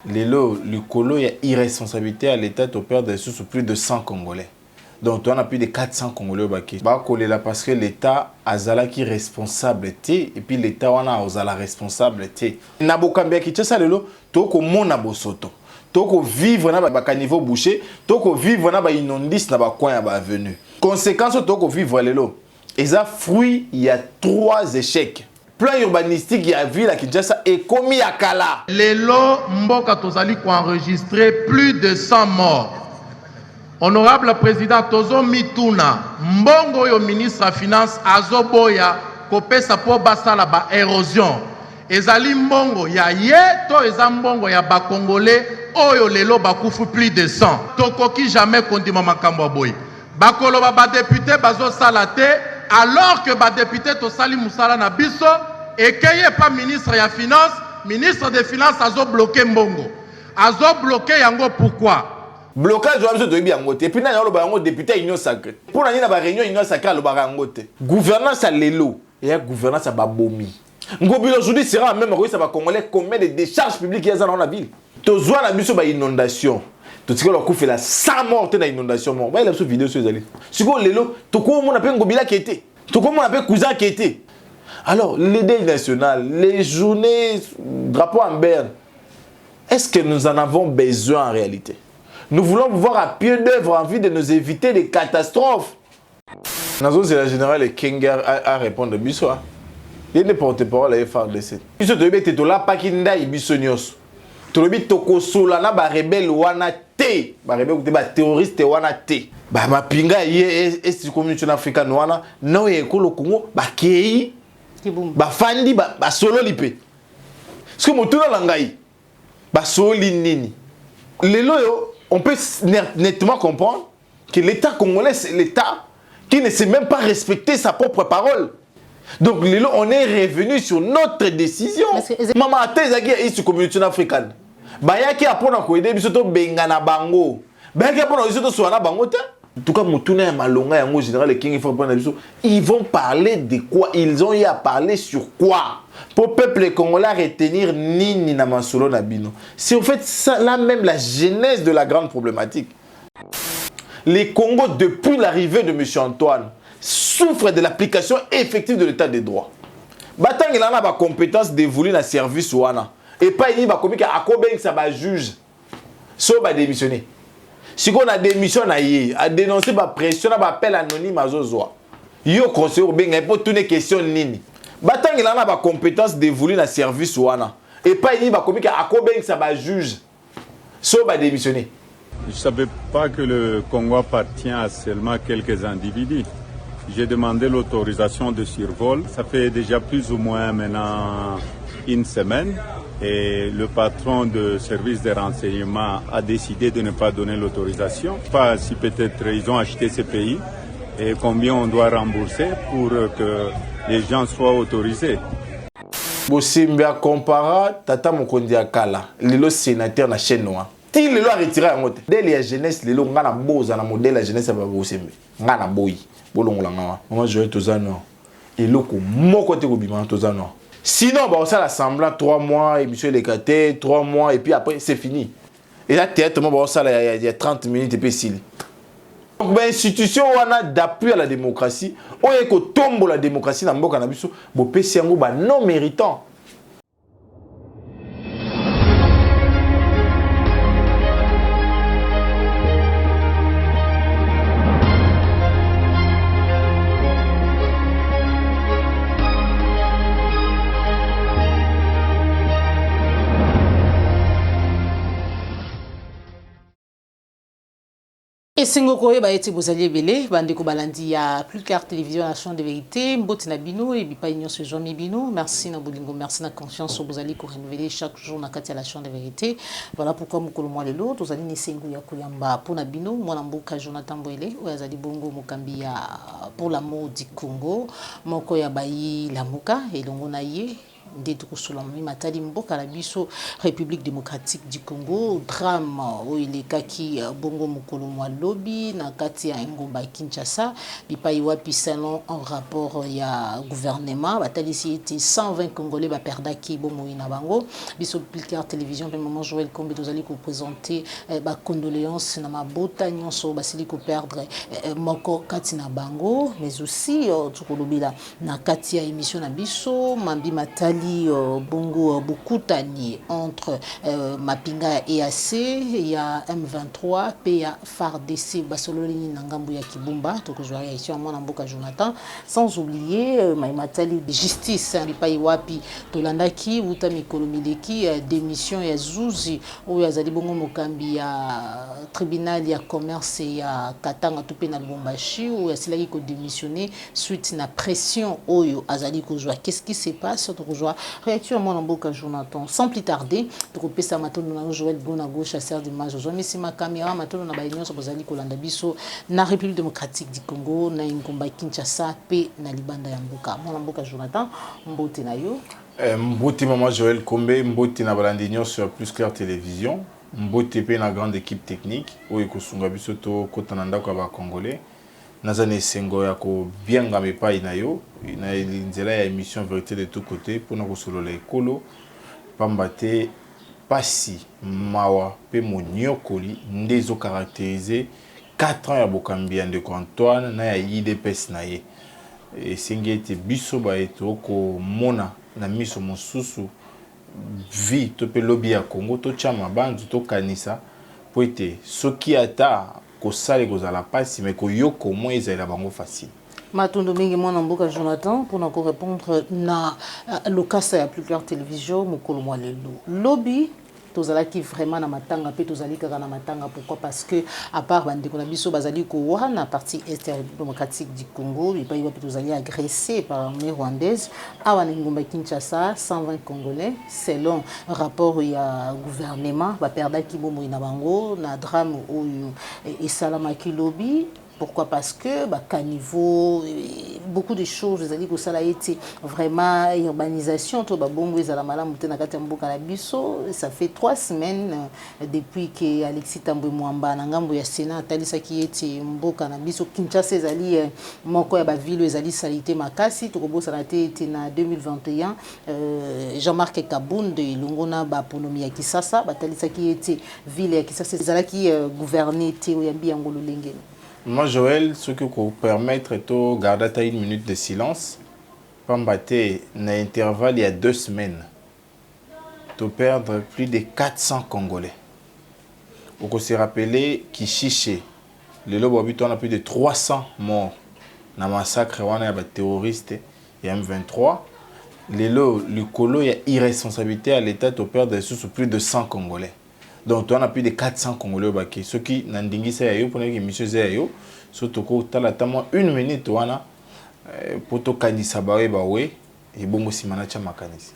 Le colo, il y a irresponsabilité à l'État de perdre des sous plus de 100 Congolais. Donc, on a plus de 400 Congolais au Baki. Bah, là parce que l'État a zala qui responsable et puis l'État a zala responsable té. Nabokambia qui ça lelo, toko mona bosoto. Toko vivre na ba niveau bouché, toko vivre na ba inondis na ba coin ya ba avenue. Conséquence toko vivre lelo. Et ça fruit, il y a 3 échecs. Plan urbanistique, il y a ville à Kinshasa et commis à Kala. Lelo Mboka Tozali ko enregistrer plus de 100 morts. Honorable président Tozo Mituna, Mbongo yo ministre de finance azoboya kopesa po basala ba érosion. Ezali mbongo ya ye to eza mbongo ya ba congolais oyo lelo bakufu plus de 100. Tokoki jamais kondima makambo boy. Bakolo ba député bazo salate alors que ba député to sali musala na biso et keye pas ministre ya finance, ministre des finances azo bloqué mbongo. Azo bloqué yango pourquoi? Blocage de la biangote. Et puis, il y a un député union sacrée. Pour la réunion union sacrée, le barangote. Gouvernance à l'élo. Et la gouvernance à Babomi. Ngobilo aujourd'hui sera même ça va congolais combien de décharges publiques il y a dans la ville. Tu vois la mission d'inondation. Tu sais que le coup fait la 100 morts dans l'inondation. Il y a une vidéo sur les allées. Si vous l'élo, tu vois on appelle Ngobila qui était. Tu vois on appelle cousin qui était. Alors, l'idée nationale, les journées, drapeau en berne, est-ce que nous en avons besoin en réalité? Nous voulons voir à pied d'œuvre en vue de nous éviter des catastrophes. Nazo, c'est la générale Kenger à répondre à Bisso. Il y a des porte-parole à FRDC. Bisso, tu veux être là, pas qu'il n'y ait Bisso Nyos. Tu veux être au Solana, ba rebelle wana te. Ba rebelle ou ba terroriste wana te. Ba pinga yé est communauté africaine wana. Non, yé ko le Congo, ba kei. Ba fandi, ba solo lipe. Ce que moutuna langai. Ba soli nini. Les loyaux. On peut nettement comprendre que l'État congolais, c'est l'État qui ne sait même pas respecter sa propre parole. Donc, on est revenu sur notre décision. Maman, Atezagi est sur la communauté africaine. Bayaki a pour nous aider, bisoto bengana bango. Bayaki a pour nous aider sur la bango. En tout cas, Moutouna et Malonga, en général, les King ils vont parler de quoi? Ils ont eu à parler sur quoi? Pour le peuple congolais retenir Nini Namasolo Nabino. C'est en fait ça, là même la genèse de la grande problématique. Les Congos, depuis l'arrivée de M. Antoine, souffrent de l'application effective de l'état des droits. Batang il a la compétence dévolue dans le service ouana. Et pas il va communiquer à combien ça va juge. Sauf à démissionner. Si on a démissionné à dénoncer la pression, à appel anonyme à Zozoa. Yo conseil au bien pour toutes les questions Nini. Batang il a la compétence dévolue dans le service ouana. Et pas il va communiquer à combien ça va juge. Sauf à démissionner. Je ne savais pas que le Congo appartient à seulement quelques individus. J'ai demandé l'autorisation de survol. Ça fait déjà plus ou moins maintenant une semaine. Et le patron de service de renseignement a décidé de ne pas donner l'autorisation. Pas si peut-être ils ont acheté ces pays et combien on doit rembourser pour que les gens soient autorisés. Bosimbia compara Tata Mokondi Akala, le sénateur na chaîne noire. Ti le a retiré en mote. Dès la jeunesse, le nga na boza na modèle la jeunesse ba bosembe. Nga na boyi. Bolongola nga. Moi je vais tozano. Et loko moko te ko bima tozano. Sinon, bah, on s'est rassemblé 3 mois, émission Lécaté, 3 mois, et puis après, c'est fini. Et là, théâtre, il y a 30 minutes, et puis c'est donc, l'institution d'appui à la démocratie, on est que tombe la démocratie dans le cannabis, c'est non méritant. Et Singoko ba eti bozali belé bandeko balandi ya plus clair télévision la chaîne de vérité mboti na bino et bipa union se jomi bino merci na bolingo merci na confiance bozali ko renouveler chaque jour na kati la chaîne de vérité voilà pourquoi mukolo mwa lelo tozali ni sengu ya koyamba pona bino mwana mboka Jonathan Boele oyazali bongo mokambi ya pour l'amour du Congo moko ya bayi lamuka elongo na ye ndeto kosula mi matali mboka la biso République démocratique du Congo drame o ilekaki bongo mukolo mwa lobi na kati ya ngomba Kinshasa bipai wapi selon un rapport ya gouvernement batalisi ete 120 Congolais ba perdaki bomo ina bango biso Pulcare télévision pe maman Joël Kombe tozali ko présenter ba condoléances na mabota nyonso basili ko perdre moko kati na bango mais aussi tukolobila na kati ya émission na biso mambi matali bongo bukutani entre mapinga ya EAC ya M23 pe ya FARDC basololi na ngambu ya Kibumba tokozwa ici à mwana mboka Jonathan sans oublier matali de justice bipai wapi tolandaki uta mikolo mileki démission ya Zuzi oyo azali bongo mokambi ya tribunal ya commerce ya Katanga to pe na Lubumbashi oyo asilaki ko démissionner suite na pression oyo azali kozwa. Qu'est-ce qui se passe? Tokozwa réaction mwana mboka Jonathan sans plus tarder tokopesa matono na Joël Bonago chasseur d'image ozwa sima caméra matono na bainyo bazali kolanda biso na République démocratique du Congo na ngomba Kinshasa pe na libanda ya mboka mwana mboka Jonathan mbote na yo mbote maman Joël Kombe mbote na balandinyo sur Plus Clair Télévision mbote pe na grande équipe technique oyo kosunga biso to kotana ndako ba congolais nazane sengo ya ko bianga mepai na yo na nzela ya émission vérité de tous côtés pour na kosolola ekolo pambate pasi mawa pe monyokoli ndezo caractériser 4 ans ya bokambi ya ndeko Antoine na ya IDPS na ye esengi ete biso ba eto ko mona na miso mosusu vi to pe lobby ya Congo to chama bandu to kanisa po ete soki ata ko sale kozala pasi mais ko yoko mo ezala bango facile matondo mingi mwana mboka Jonathan pour na ko répondre na lokasa ya Plus Clair Télévision mokolo mwa lelo lobby tozalaki vraiment na matanga pe tozali kaka na matanga pourquoi parce que à part bande ko na biso bazali ko wana partie est démocratique du Congo et pas tozali agressé par l'armée rwandaise awa na ngomba Kinshasa 120 Congolais selon rapport ya gouvernement ba perdaki bomo ina bango na drame oyo et salamaki lobby. Pourquoi? Parce que caniveau, beaucoup de choses, vous allez que ça a été vraiment urbanisation, tout babongo ezala malamu te na kati ya mboka na biso, ça fait 3 semaines depuis que Alexis Tambwe Mwamba na ngambo ya Sénat talisa ki ete mboka na biso Kinshasa ezali moko ya ba ville ezali salité makasi to kobosa na te ete na 2021 Jean-Marc Kabunde longona ba ponomi ya Kisasa batalisa ki ete ville ya Kisasa ezala ki gouverner te oyambi yango lolenge. Moi, Joël, ce que vous permettre de garder 1 minute de silence, pambaté, dans l'intervalle il y a 2 semaines, de perdre plus de 400 Congolais. Vous pouvez se rappeler qu'Ichiché, le lobo habitué, on a plus de 300 morts dans le massacre des terroristes et M23. Le colo, il y a irresponsabilité à l'État de perdre plus de 100 Congolais. Donc, on a plus de 400 Congolais au Baké. Ceux qui n'ont pas dit ça, pour les monsieur Zéayo, surtout quand tu as 1 minute pour te candidater bawe et bon si manacha makanisi.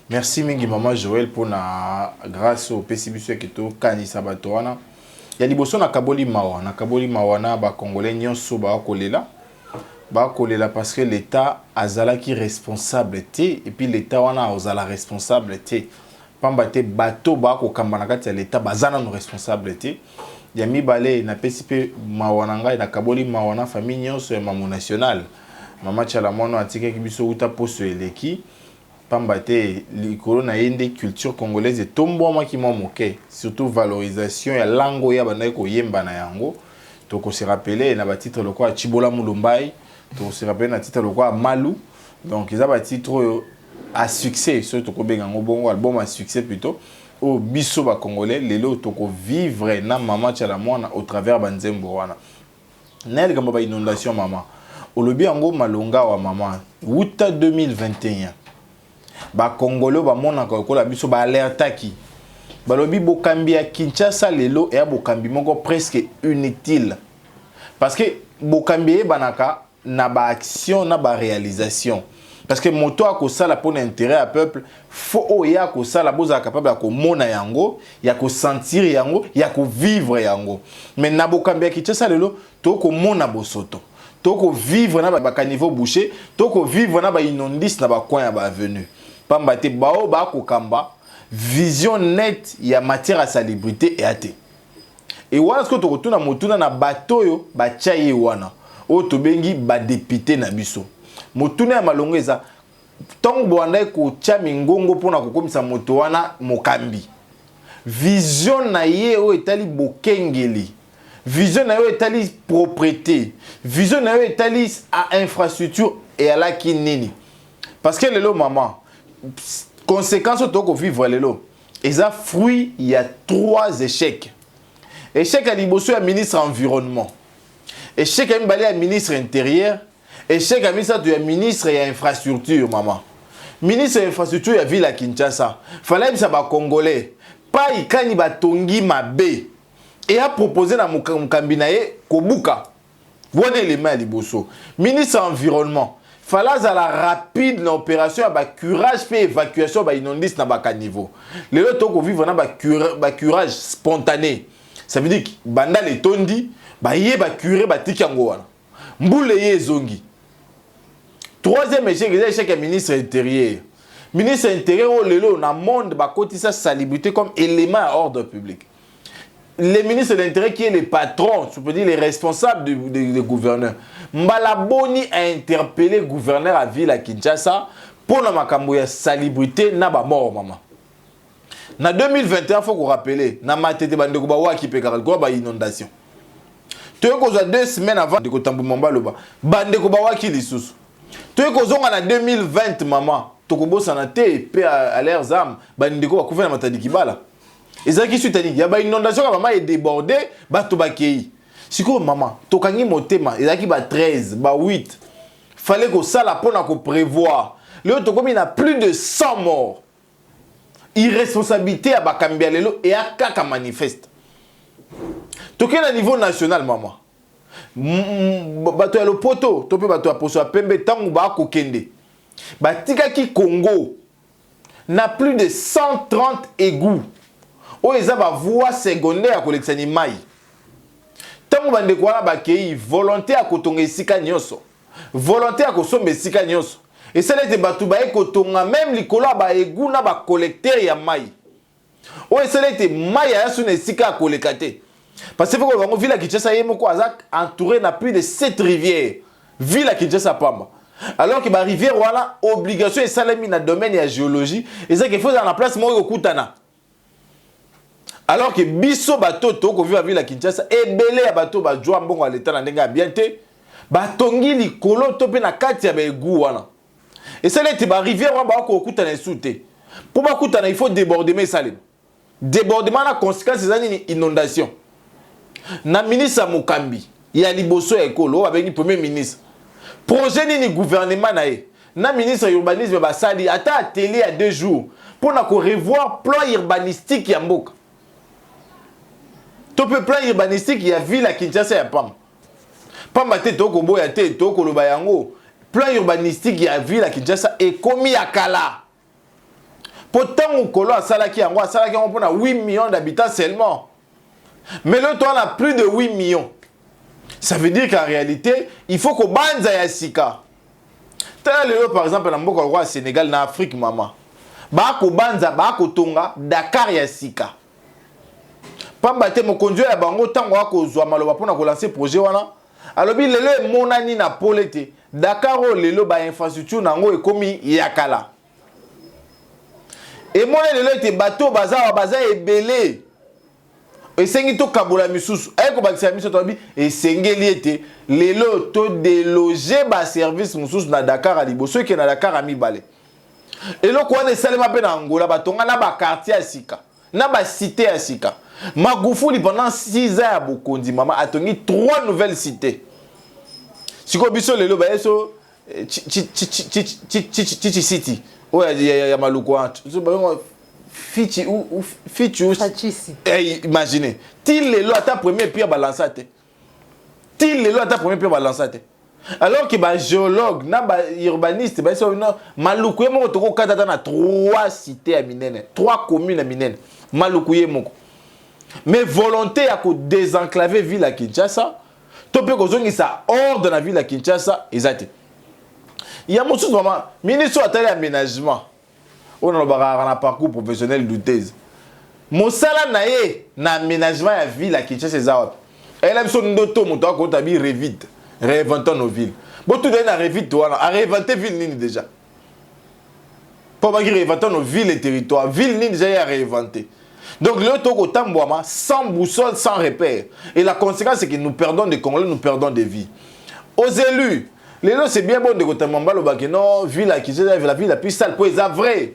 Merci mingi maman Joël pour la grâce au PCBC qui te candidater batoana. Il y a liboso na kaboli mawana ba Congolais nyonso ba kolela. Bakolela parce que l'État azala qui responsable et puis l'État wana ozala responsable pambate bateau bako kambana kati ya l'État bazana no responsable ya mibale na PCP mawananga na kaboli mawana famille nyonso ya mamu national mama chala mono atike kibiso uta poso eleki pambate likolo na yende culture congolaise tombo maki moke surtout valorisation ya lango ya banaye ko yemba na yango to ko se rappeler na ba titre le quoi Chibola Mulumbai. On se rappelle un titre quoi Malou, donc ils ont un titre à succès, surtout un bon album à succès plutôt au biso ba congolais les lots toko vivre na mama chalamona au travers banzembo wana nel gamba ba inondation mama au lobby ango malonga wa mama août 2021 ba congolais ba mona ko la biso ba alertaki ba lobby bokambi à Kinshasa lelo et bokambi moko presque inutile parce que bokambi banaka na ba action na ba réalisation parce que moto a ko sala pour intérêt à peuple faut oya ko sala boza capable ko mona yango ya ko sentir yango ya ko vivre yango mais na bokambi ki tsa lelo to ko mona bosoto toko vivre na ba caniveau bouché, toko vivre na ba inondis na ba coin ya ba avenue. Pamba te bao ba ko kamba vision nette ya matière à salubrité et até. Et wana ce que to retourna motuna na bato yo ba chaye wana. O to bengi ba député na biso. Motuna ya malongo eza tongo banda ko tia mingongo pona ko komisa moto wana mokambi. Vision na ye o etali bokengeli. Vision na yo etali propriété. Vision na yo etali à infrastructure et à la kinini. Parce que lelo maman conséquence au toko vivre lelo. Eza fruit il y a 3 échecs. Échec à liboso ya ministre environnement. Échec à mbali ya ministre intérieur. Échec à ministre et infrastructure maman. Ministre de infrastructure ya ville à Kinshasa. Fallait que ça ba congolais. Pas ikani ba tongi mabe. Et a proposé na mukambinaye kobuka. Voilà l'élément à liboso. Ministre environnement. Fallait la rapide l'opération à curage fait évacuation ba inondis na ba caniveau. Les autres ko vivre na ba curage spontané. Ça veut dire que banda les tondi ba yé ba curer ba tikango wana. Mboule yé zongi. Troisième échec, c'est l'échec du ministre intérieur. Ministre intérieur, au lelo, dans le monde, bah, ça salubrité comme élément à ordre public. Le ministre de l'Intérieur qui est le patron, tu peux dire les responsables du gouverneur. Mbalaboni a interpellé le gouverneur à ville à Kinshasa pour la makamboya salubrité na ba mort maman. En 2021, il faut qu'on rappelle, na matete bandeko ba waki pe karal ba inondation. Tu as 2 semaines avant de Kotambu Mamba loba, bandeko ba waki lisusu. Tu es en 2020 maman, tokobo sanate pe à leurs âmes, bandeko ba couvert na matadi kibala. Et ça qui suite il y a ba inondation ka maman est débordé, ba to ba kei. Siko maman, tokangi motema, et ça qui ba 13, ba 8. Fallait que ça la pona ko prévoir. Le tokomi na plus de 100 morts. Irresponsabilité à bakambia lelo et à kaka manifeste. Toké na niveau national maman. Bato ya lopoto to pe bato ya poso pembe tangu ba kokende batika ki Congo na plus de 130 égouts o eza ba voie secondaire à kolekisani mai tangu bande kwa ba kei volonté à kotonga esika nyonso volonté à kosomba esika nyonso et ça les bato ba ekotonga même likolo ba égouts na ba collecteur ya mai o eza les mai ya suna esika kolekate. Parce que la ville à Kinshasa est entourée de plus de 7 rivières. Ville à Kinshasa Pamba. Alors que la rivière a obligation de salami dans le domaine de la géologie. Et c'est qu'il faut dans la place au Koutana. Alors que biso bateau to vit à ville à Kinshasa et belé à bateau ba joa mbongo à l'état na ndenga bien te batongi likolo to pe na kati ya ba egu wana. Et ça les ba rivière ba ko Koutana souté. Pour ba Koutana il faut déborder mais salim. Débordement na conséquence c'est une inondation. Na ministre Mukambi, il y a liboso ekolo avec le premier ministre. Projet ni gouvernement na ye. Na ministre urbanisme ba sali ata atelier à 2 jours pour na ko revoir plan urbanistique ya mboka. To pe plan urbanistique ya ville à Kinshasa ya Pamba. Pamba te to ko boya te to ko loba yango. Plan urbanistique ya ville à Kinshasa est commis à Kala. Pourtant au kolo asalaki yango pour na 8 millions d'habitants seulement. Mais le toit a plus de 8 millions. Ça veut dire qu'en réalité, il faut qu'on banza ya sika. Par exemple, dans le roi Sénégal, en Afrique, maman. Bako banza, bako tonga, Dakar ya sika. Pamba te mo conduire ya bango tango ako zwa maloba pona ko lancer projet wana. Alors bi lelo monani na polete. Dakar o lelo ba infrastructure nango ekomi yakala. Et moi lelo te bateau baza ebele. Et c'est to kabola misusu ay ko bakisa miso to bi et sengeli ete lelo to déloger ba service mususu na Dakar ali boso ke na Dakar ami balé. Et lo ko ne salema pe na Angola batonga na ba quartier à Sika na ba cité à Sika. Magufuli pendant 6 ans à Bokondi maman a tongi 3 nouvelles cités. Siko biso lelo ba eso City. Ouais ya maluko ant. Fichi ou imaginez. Til le loi ta premier pierre balancate. Til le loi ta premier pierre balancate. Alors que ba géologue na ba urbaniste ba so na malukuye moko toko katata na 3 cités à minene, 3 communes à minene. Malukuye moko. Mais volonté à ko désenclaver ville à Kinshasa, Topé kozongi ça hors de la ville à Kinshasa, exact. Il y a mon maman, ministre atali aménagement. On a un parcours professionnel douteuse. Mon salaire naé na aménagement à ville à Kinshasa ça. Elle a son ndoto moto ko tabi revite, réinventons nos villes. Bon tout donne à revite toi, à réinventer ville nini déjà. Pour pas réinventer nos villes et territoires, ville nini déjà à réinventer. Donc le toko tambouama sans boussole, sans repère. Et la conséquence c'est que nous perdons des Congolais, nous perdons des vies. Aux élus, les gens c'est bien bon de côté Mambalo que non, ville à Kinshasa, la ville la plus sale, pour c'est vrai.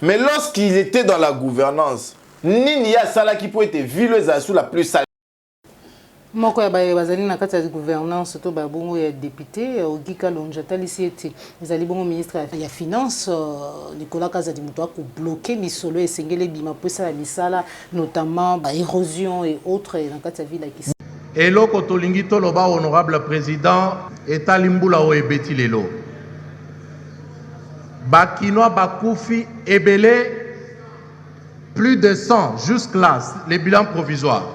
Mais lorsqu'il était dans la gouvernance, nini ya sala qui peut être ville sous la plus sale. Moko ya bazali na kati ya gouvernance to ba bongo ya député Ogika Lonjata lisieti ezali bongo ministre ya finance Nicolas Kazadi muto ko bloquer misolo esengele bima pesa la misala notamment ba érosion et autres na kati ya ville qui eloko tolingi toloba honorable président etalimbula o ebeti lelo bakinois bakufi ebele plus de 100 jusque-là les bilans provisoires.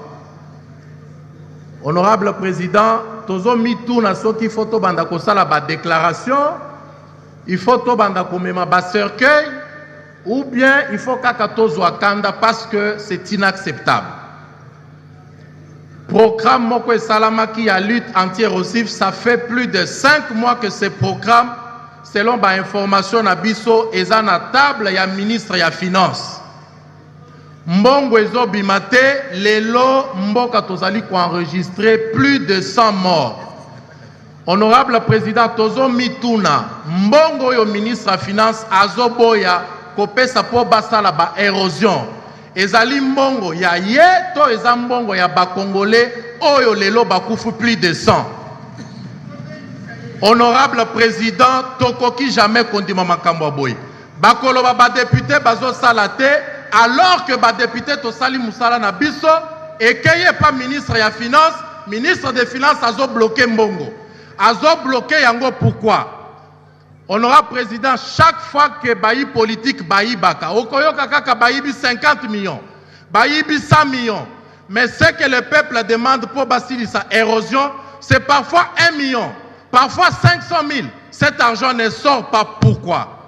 Honorable président, tozo mitou na soki photo banda ko sala ba déclaration, il faut to banda ko mema ba cercueil ou bien il faut kaka tozo akanda parce que c'est inacceptable. Programme moko salamaki ya lutte anti-érosif, ça fait plus de 5 mois que ce programme selon ba information na biso eza na table ya ministre ya finance. Mbongo ezobimate lelo mboka tozali ko enregistrer plus de 100 morts. Honorable président tozo mituna mbongo yo ministre ya finance azoboya kopesa po basala ba érosion. Ezali mbongo ya ye to eza mbongo ya ba congolais oyo lelo bakufu plus de 100. Honorable président tokoki jamais kondima makambo boy. Bakoloba ba député bazo salate alors que ba député to sali musala na biso et qu'il pas ministre ya finance, ministre des finances azo bloqué mbongo. Azo bloqué yango pourquoi? Honorable président, chaque fois que bayi politique bayi baka, okoyoka kaka bayibi 50 millions, bayibi 100 millions. Mais ce que le peuple demande pour basili sa érosion, c'est parfois 1 million, parfois 500 000. Cet argent ne sort pas pourquoi?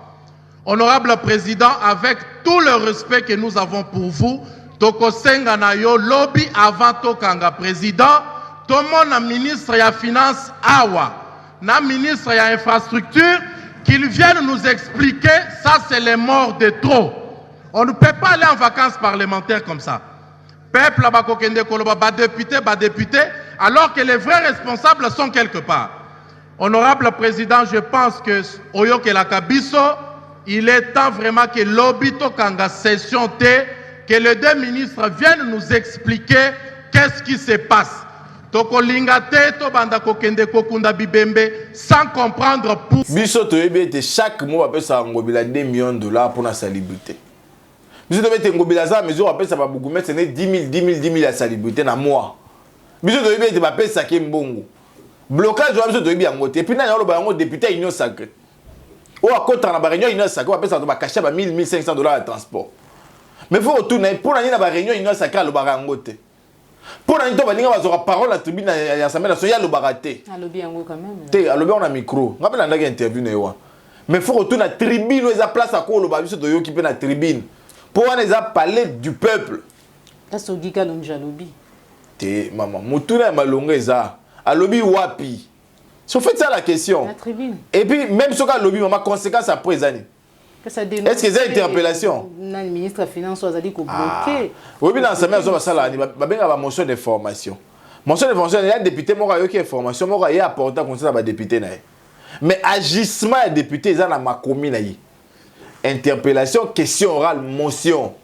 Honorable président, avec tout le respect que nous avons pour vous, Toko Senga na yo lobby avant Tokanga président, Tomo na ministre ya finance awa, na ministre ya infrastructure, qu'ils viennent nous expliquer, ça c'est les morts de trop. On ne peut pas aller en vacances parlementaires comme ça. Peuple bakokende koloba ba député, alors que les vrais responsables sont quelque part. Honorable président, je pense que Oyoke Lakabiso, il est temps vraiment que l'obito kanga session T, que les deux ministres viennent nous expliquer qu'est-ce qui se passe. Toko lingate to banda kokende kokunda bibembe sans comprendre pour. Biso to ebete chaque mois après ça ngobila 2 millions de dollars pour la salubrité. Biso to ebete ngobila ça mesure après ça va beaucoup mettre 10 000 la salubrité na mois. Biso to ebete ba pesa ke mbongo. Blocage wa biso to ebi yango te. Puis na yolo ba yango député union sacrée. Ou à côté na ba réunion union sacrée on appelle ça ba cacher ba 1500 dollars de transport. Mais faut retourner pour na ba réunion union sacrée lo ba yango te. Pour la balinga bazora parole la tribune ya Assemblée nationale lo baraté. Alobi yango quand même. Té alobi on a micro. Ngapela ndaki interview na yo. Mais faut retourner na tribune eza place à ko lo ba biso to yo ki pe na tribune. Pour on eza parler du peuple. Parce Ogika Lonja lobi. Té maman, mutuna malonga eza alobi wapi. Si on fait ça la question. La tribune. Et puis même ce qu'a lobby maman conséquence après les années. Est-ce que c'est une interpellation? Le ministre des Finances a dit qu'on bloquait. Oui, mais dans sa mère, il y a une motion d'information. Motion d'information, il y a un député qui a une formation, il y a apporté un conseil à député. Mais agissement des députés, il y a ma commune. Interpellation, question orale, motion.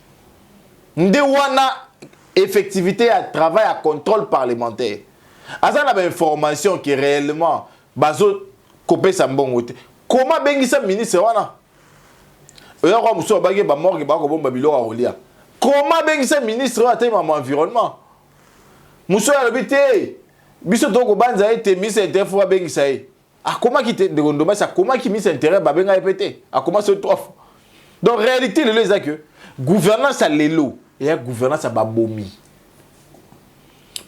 Nous avons effectivité à travail à contrôle parlementaire. Il y a une information qui est réellement bazo copé sambongote. Comment bengi sa ministre wana? Comment bengi ministre a été mon environnement? Mousso a habité. Biso toko banza été ministre intérêt faut bengi ça. Ah comment qui te de ça comment qui ministre intérêt ba benga répéter? Ah comment se trouve? Donc réalité le les que gouvernance à l'élo et gouvernance à babomi.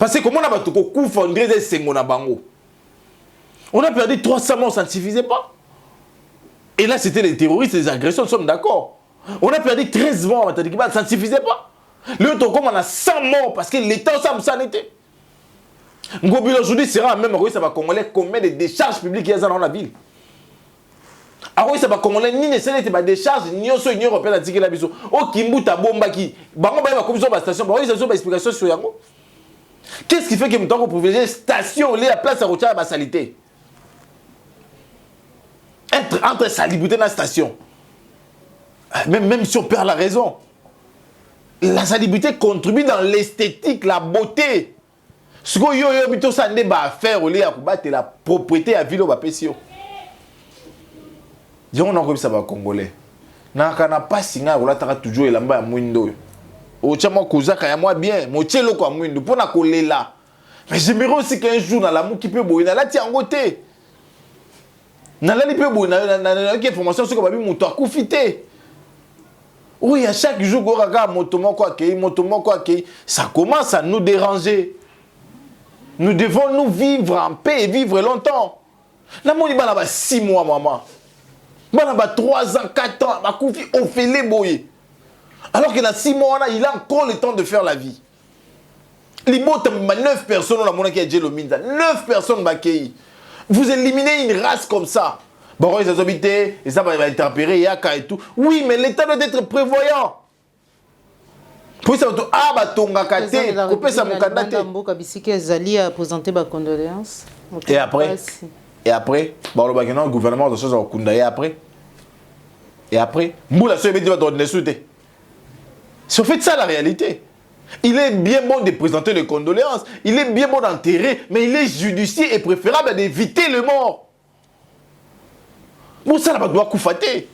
Parce que comment on a battu Koufa, on dirait Sengo na bango. On a perdu 300 morts, ça ne suffisait pas. Et là, c'était les terroristes, les agressions, nous sommes d'accord. On a perdu 13 morts, ça ne suffisait pas. L'autre, comme on a 100 morts, parce que l'État, ça en était. Ngobilo aujourd'hui sera même, ça va congolais combien de décharges publiques il y a dans la ville. Alors, ça va congolais, ni ne sait pas décharge, ni au sein européen, la la biso. Oh, Kimbuta Bombaki. Bango, bah, comme ça, la station, bah, ils ont une explication sur Yango. Qu'est-ce qui fait que nous avons privilégié station, la place à retirer la salité? Être entre salubrité dans la station. Même si on perd la raison. La salubrité contribue dans l'esthétique, la beauté. Ce que yo bito ça ne va faire au lieu de la propriété à ville au bapesio. Dis on a comme ça va congolais. Na kana pas singa ou la tara toujours elamba ya mwindo. O chama kozaka ya moi bien, mo tchelo kwa mwindo pour na kolela. Mais j'aimerais aussi qu'un jour dans la mou qui peut boire la tia ngote. Na la li peut boire na qui information sur ko babi muto akufité. Oui, à chaque jour qu'on regarde motomoko akei, ça commence à nous déranger. Nous devons nous vivre en paix et vivre longtemps. La moni bana ba 6 mois maman. Bana ba 3 ans, 4 ans, ba koufi ofélé boye. Alors que dans 6 mois là, il a encore le temps de faire la vie. Libo 9 personnes on a mona qui a le minza. 9 personnes bakei. Vous éliminez une race comme ça. Bon, ils ont habité, et ça va être tempéré, yaka et tout. Oui, mais l'État doit être prévoyant. Pour ça, ah, bah, tonga kate, couper ça, mon candidat. a présenté ma condoléance. Et après, bon, le gouvernement de choses à Kunda, et après, Moula, ce média va donner souté. C'est en fait ça la réalité. Il est bien bon de présenter les condoléances, il est bien bon d'enterrer, mais il est judicieux et préférable d'éviter le mort. Moussa n'a doit koufater.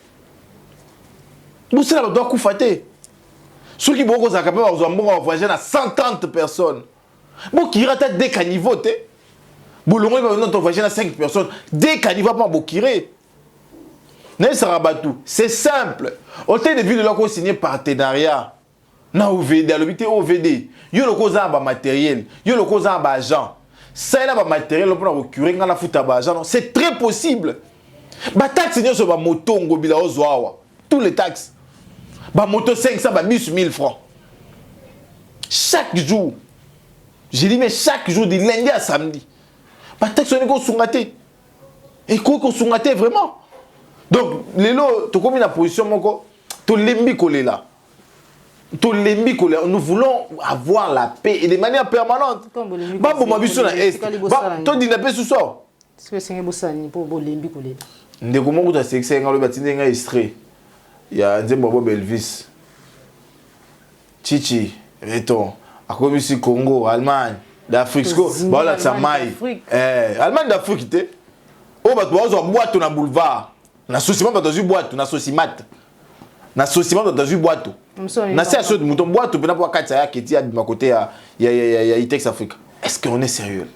Moussa n'a doit koufater. Ceux qui vont voyager à 130 personnes. Bon, qui rate dès qu'à niveau, Boulongo va voyager à 5 personnes. Dès qu'à niveau, pas Bokiré. C'est simple. Au temps de ville, là, qu'on signé partenariat. Na OVD, à l'hôpital OVD. Yo le cause en matériel. Yo le cause en agent. Ça, il y a matériel pour procurer dans la foot à agent. C'est très possible. Ba taxe sur ba moto ngobila ozoawa tous les taxes ba moto 500 ba 1000 francs chaque jour. Je dis mais chaque jour de lundi à samedi ba taxe on ko sungate et ko sungate vraiment. Donc lelo to comme la position moko to lembi kolela to lembi kolela, nous voulons avoir la paix et de manière permanente. Ba bo mabiso na est ba to dina paix sous ça. Est-ce que c'est un bossani pour lembi kolela? Ndeko mongo ta sexe ngalo batinde nga extrait ya nzembo bo Belvis Chichi Reton akomisi Congo Allemagne d'Afrique ko ba la tsamai Allemagne d'Afrique te o ba to zo boîte na boulevard na sociement ba to boîte na socimat na sociement ba to boîte na c'est asso de mouton boîte pena pour katsa ya kiti à ma côté ya Itex Afrique. Est-ce qu'on est sérieux?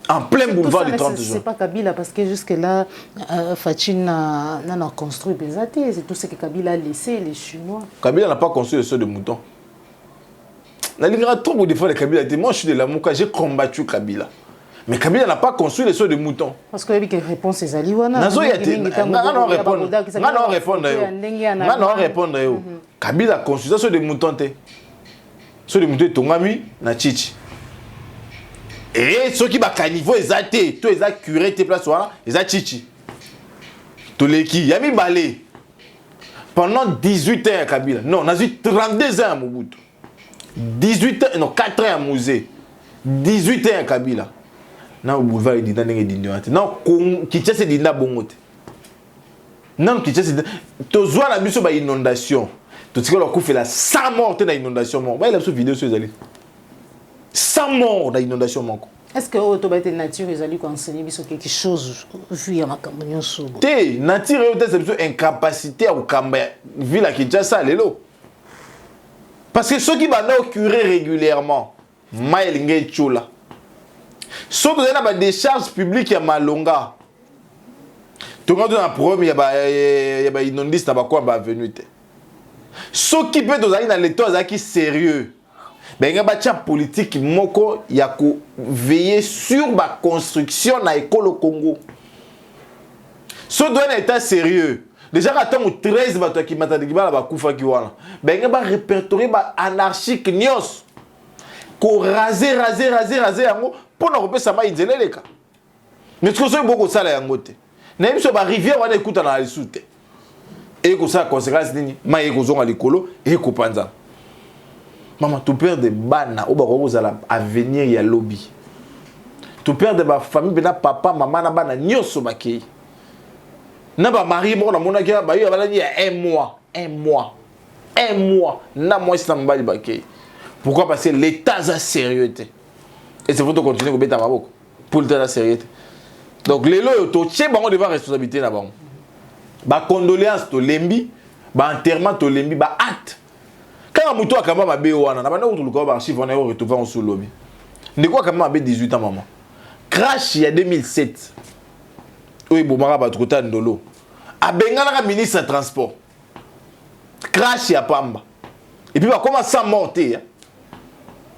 En plein boulevard du 30 juin. C'est pas Kabila parce que jusque-là, Fatin n'a construit Bézaté. C'est tout ce que Kabila a laissé, les Chinois. Kabila n'a pas construit le sol de mouton. La Ligue a trop de fois de Kabila. Moi, je suis de la Mouka, j'ai combattu Kabila. Mais Kabila n'a pas construit le sol de mouton. Parce qu'il y a des réponses, c'est Zaliwana. Non, répondre. Kabila a construit le sol de mouton. Le sol de mouton est Tongami, na Chichi. Et ceux qui sont caniveau, ils ont tout, ils ont curé tes places, ils ont chichi. Tous les qui, il y a mis balai. Pendant 18 ans à Kabila. Non, on a eu 32 ans à Mobutu. 18 ans, non, 4 ans à Mouzé. 18 ans à Kabila. Non, au boulevard, il dit non, Kinshasa dit bongote. Non, Kinshasa dit tu vois la mission de l'inondation. Tu sais qu'on a fait la 100 morts dans l'inondation. Il y a une vidéo sur les allées. 100 morts dans l'inondation. Est-ce que l'autorité nature est allée enseigner quelque chose vu à ma campagne? La nature est une incapacité à vivre à Kinshasa. Parce que ceux qui vont curer régulièrement, Maël Chola, ceux qui ont des charges publiques à Malonga, tout le monde a un problème, il y a des inondistes qui sont venus. Ceux qui peuvent aller dans l'état qui sérieux. ben nga ba politique moko ya ko veiller sur la construction na école au Congo. Ce doit être état sérieux. Déjà quand on 13 bato qui matadi ba ba kufa ki wana. Ben nga ba répertorier ba anarchique nyos. Ko raser yango pour na repesa ma inzeleleka. Mais ce que c'est beaucoup ça la yango te. Na biso ba rivière wana ekuta na lisute. Et ko ça conséquence nini? Ma eko zonga likolo et ko panza. Maman, tu perds des bana, ou bien avenir ya lobby. Tu perds de ma famille, bena papa, maman, na bana nyoso bakei. Na ba mari mo na mona kia ba yo bala ni un mois. Na moi c'est mbali bakei. Pourquoi? Parce que l'état a sérieux. Et c'est faut continuer ko beta maboko. Pour l'état a sérieux. Donc les loyo to tché bango devant responsabilité na bango. Ba condoléances to lembi, ba enterrement to lembi, ba acte. Quand Moutou a quand même abé wana, na bana outuluka ba archive on a retrouvé en sous lobby. Ne quoi quand même abé 18 ans maman. Crash il y a 2007. Oui bon mara ba trota ndolo. Abengana ka ministre de transport. Crash ya pamba. Et puis ba comment ça morter.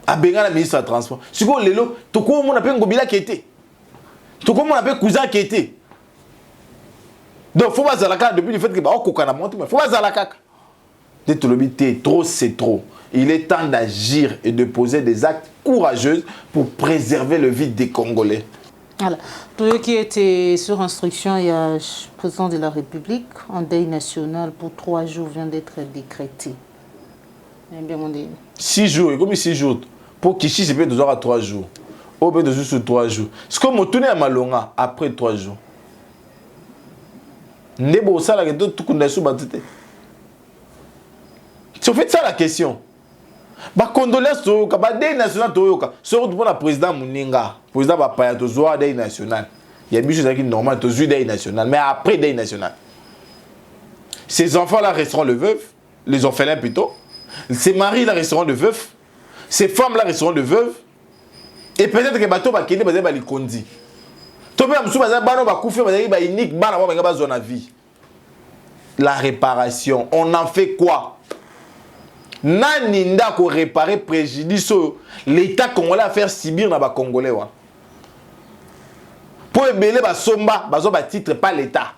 Abengana ministre de transport. Siko lelo to ko mo na pe ngobila kete. To ko mo na pe cousin kete. Donc faut pas zalaka depuis le fait que ba okokana monter mais faut pas zalaka. Trop, c'est trop. Il est temps d'agir et de poser des actes courageux pour préserver le vide des Congolais. Voilà. Tout qui était sur instruction, il y a le président de la République, en deuil national pour 3 jours vient d'être décrété. 6 jours, et comme 6 jours. Pour Kishi, c'est peut-être 2 heures à 3 jours. Au peut être sur 3 jours. C'est comme on tourne à Malonga après 3 jours. Nebo, ça, là, tout le monde est c'est en fait ça la question. Ba condoléances toyoka, ba deuil national toyoka. Surtout pour le président Muninga, président Bapaya tozoa deuil national. Il y a des choses qui normal tozoa deuil national, mais après deuil national. Ces enfants-là resteront le veuf, les orphelins plutôt. Ces maris-là resteront le veuf. Ces femmes-là resteront le veuve. Et peut-être que bateau va quitter bazé ba likondi. To même sous bazé bano ba koufer bazé ba unique bana ba ba zone à vie. La réparation, on en fait quoi? Nani nda ko réparer préjudice l'état congolais à faire subir na ba congolais wa. Pour ebele ba somba bazo ba titre pas l'état.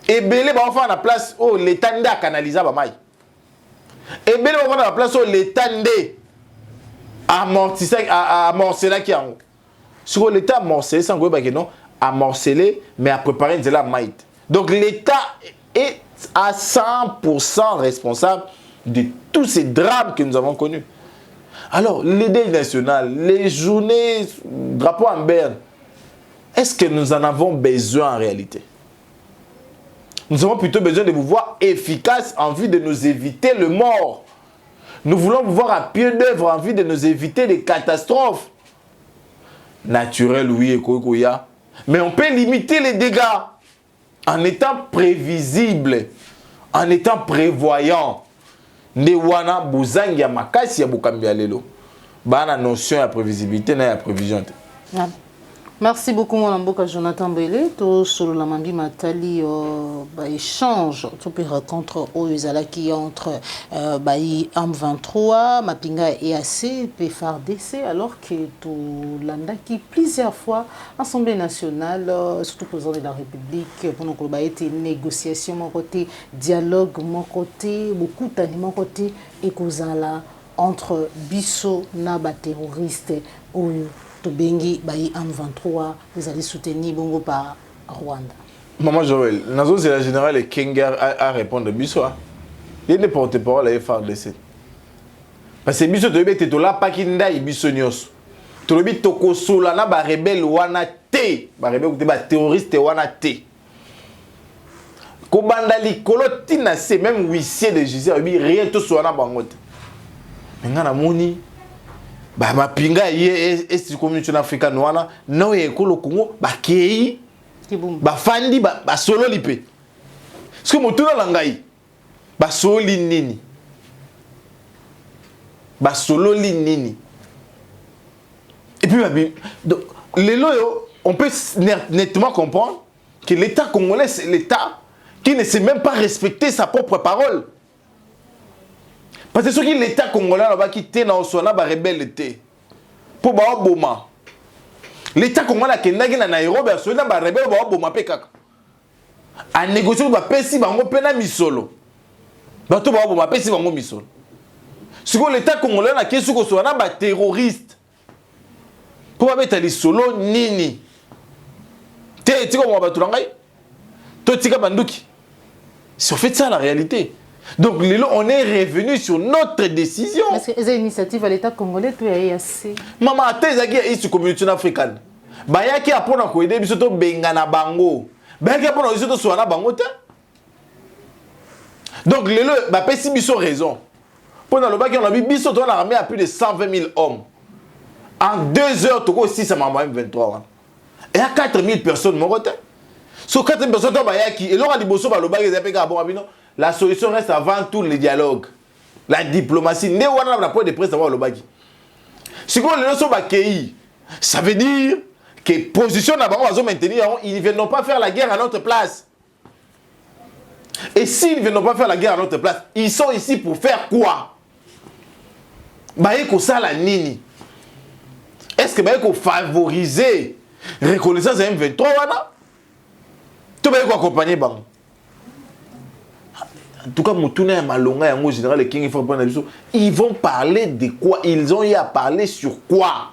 Ebele ba fa na place oh l'état nda canaliser ba mai. Ebele ba fa na place oh l'état ndé amortisser amorceler qui en. Sur l'état amorceler sans go ba que non amorceler mais à préparer de la maït. Donc l'état est à 100% responsable de tous ces drames que nous avons connus. Alors, les deuils nationaux, les journées, drapeau en berne, est-ce que nous en avons besoin en réalité? Nous avons plutôt besoin de vous voir efficaces en vue de nous éviter le mort. Nous voulons vous voir à pied d'œuvre en vue de nous éviter des catastrophes. Naturelles, oui, Ekoya. Mais on peut limiter les dégâts en étant prévisible, en étant prévoyant. Newana buzangi ya makasi ya bukambi ya lelo. Bana notion ya prévisibilité na ya prévision. Merci beaucoup mon amboka Jonathan Bele to solo la mambi matali ba échange to pe rencontre au ezalaki entre bayi M23 Mapinga EAC pe FARDC alors que to landaki plusieurs fois Assemblée nationale surtout président de la République pour nous ba été négociation mon côté dialogue mon côté beaucoup d'animaux côté et kozala entre biso na ba terroriste oyo Tobengi bayi M23 vous allez soutenir bongo par Rwanda. Maman Joël, nazo c'est la générale Kenger à répondre biso. Il ne porte parole à FARDC. Parce que biso to bete to la pakinda biso nyos. To lobi toko sola na ba rebelle wana te, ba rebelle te ba terroriste wana te. Ko banda likolo tina c'est même huissier de justice rien to so na bangote. Ngana moni ba mapinga ye est communauté africaine wana no ekolo Congo ba kei ba fandi ba solo lipe ce que motuna langai ba soli nini ba solo nini et puis on peut nettement comprendre que l'état congolais c'est l'état qui ne sait même pas respecter sa propre parole. Parce que ce qui l'État congolais là-bas qui était dans son ba rebelle était. Pour ba boma. L'État congolais qui est dans Nairobi, so na ba rebelle ba boma pe kaka. A négocier ba pesi bango pena misolo. Ba to ba boma pesi bango misolo. Ce que l'État congolais na kesu ko so na ba terroriste. Pour ba mettre les solo nini. Te tiko mo ba turangai. To tika banduki. C'est en fait ça la réalité. Donc, on est revenu sur notre décision. Est-ce que c'est une initiative à l'État congolais tout est assez? Maman, tu es ici communauté africaine. Bayaki a pour nous aider, biso to bengana bango. Bayaki a pour nous aider sur na bango te. Donc, ba pesi biso raison. Pour le baki on a biso to l'armée a plus de 120 000 hommes. En 2 heures, tu aussi ça m'a M23. Et à 4 000 personnes mon côté. Sur 4 000 personnes to bayaki et là liboso ba lo baki za peka bon abino. La solution reste avant tout le dialogue. La diplomatie. Ne wana na point de presse d'avoir le baki. Si on le so bakei, ça veut dire que position na bango va maintenir, ils ne viennent pas faire la guerre à notre place. Et s'ils ne viennent pas faire la guerre à notre place, ils sont ici pour faire quoi? Baeko sala nini? Est-ce que baeko favoriser reconnaissance de M23 wana? Tout baeko accompagner bango. En tout cas, Moutouna et Malonga et général King ils vont parler de quoi? Ils ont eu à parler sur quoi?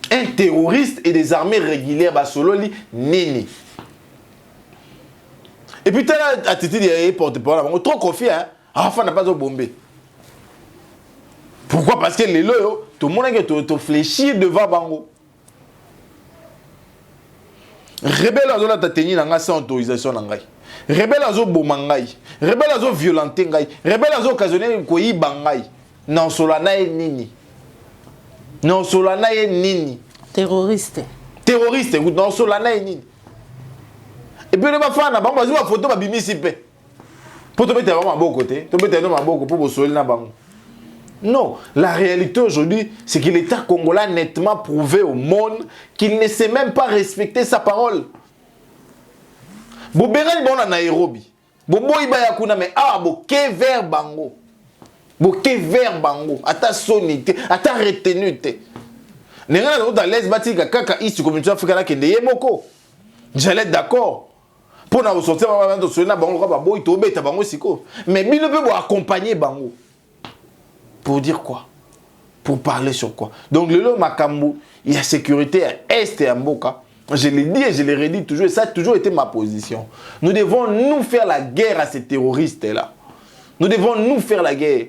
Un terroriste et des armées régulières, Basololi, Nini. Et puis, tu as attitude de porte-parole, trop confiant, hein? Enfin, n'a pas de bombé. Pourquoi? Parce que les loyaux, tout le monde a te fléchir devant Bango. Rebelle à zone tateni nanga sans autorisation nangai. Rebelle à zone bomangai. Rebelle à zone violenté ngai. Rebelle à zone occasionné koyi bangai. Non solana e nini. Non solana e nini. Terroriste. Terroriste, écoute, non solana e nini. Et puis les bafana na bango bazu ba photo ba bimisi pe. Pour te mettre vraiment à bon côté, te mettre à bon côté pour soler na bango. Non, la réalité aujourd'hui, c'est que l'État congolais a nettement prouvé au monde qu'il ne sait même pas respecter sa parole. Bobérel bon en Nairobi. Bobo ibaya kuna mais ah boke vers bango. Boke vers bango. Ata sonité, ata retenue. Nenga na dans l'Est bati kaka ici communauté africaine kende yemoko. J'allais d'accord. Pour na ressortir maman to na bango ba boy to beta bango siko. Mais bino pe bo accompagner bango. Pour dire quoi? Pour parler sur quoi? Donc, le Makambo, il y a sécurité à Est et à Mboka. Je l'ai dit et je l'ai redit toujours, et ça a toujours été ma position. Nous devons nous faire la guerre à ces terroristes-là. Nous devons nous faire la guerre.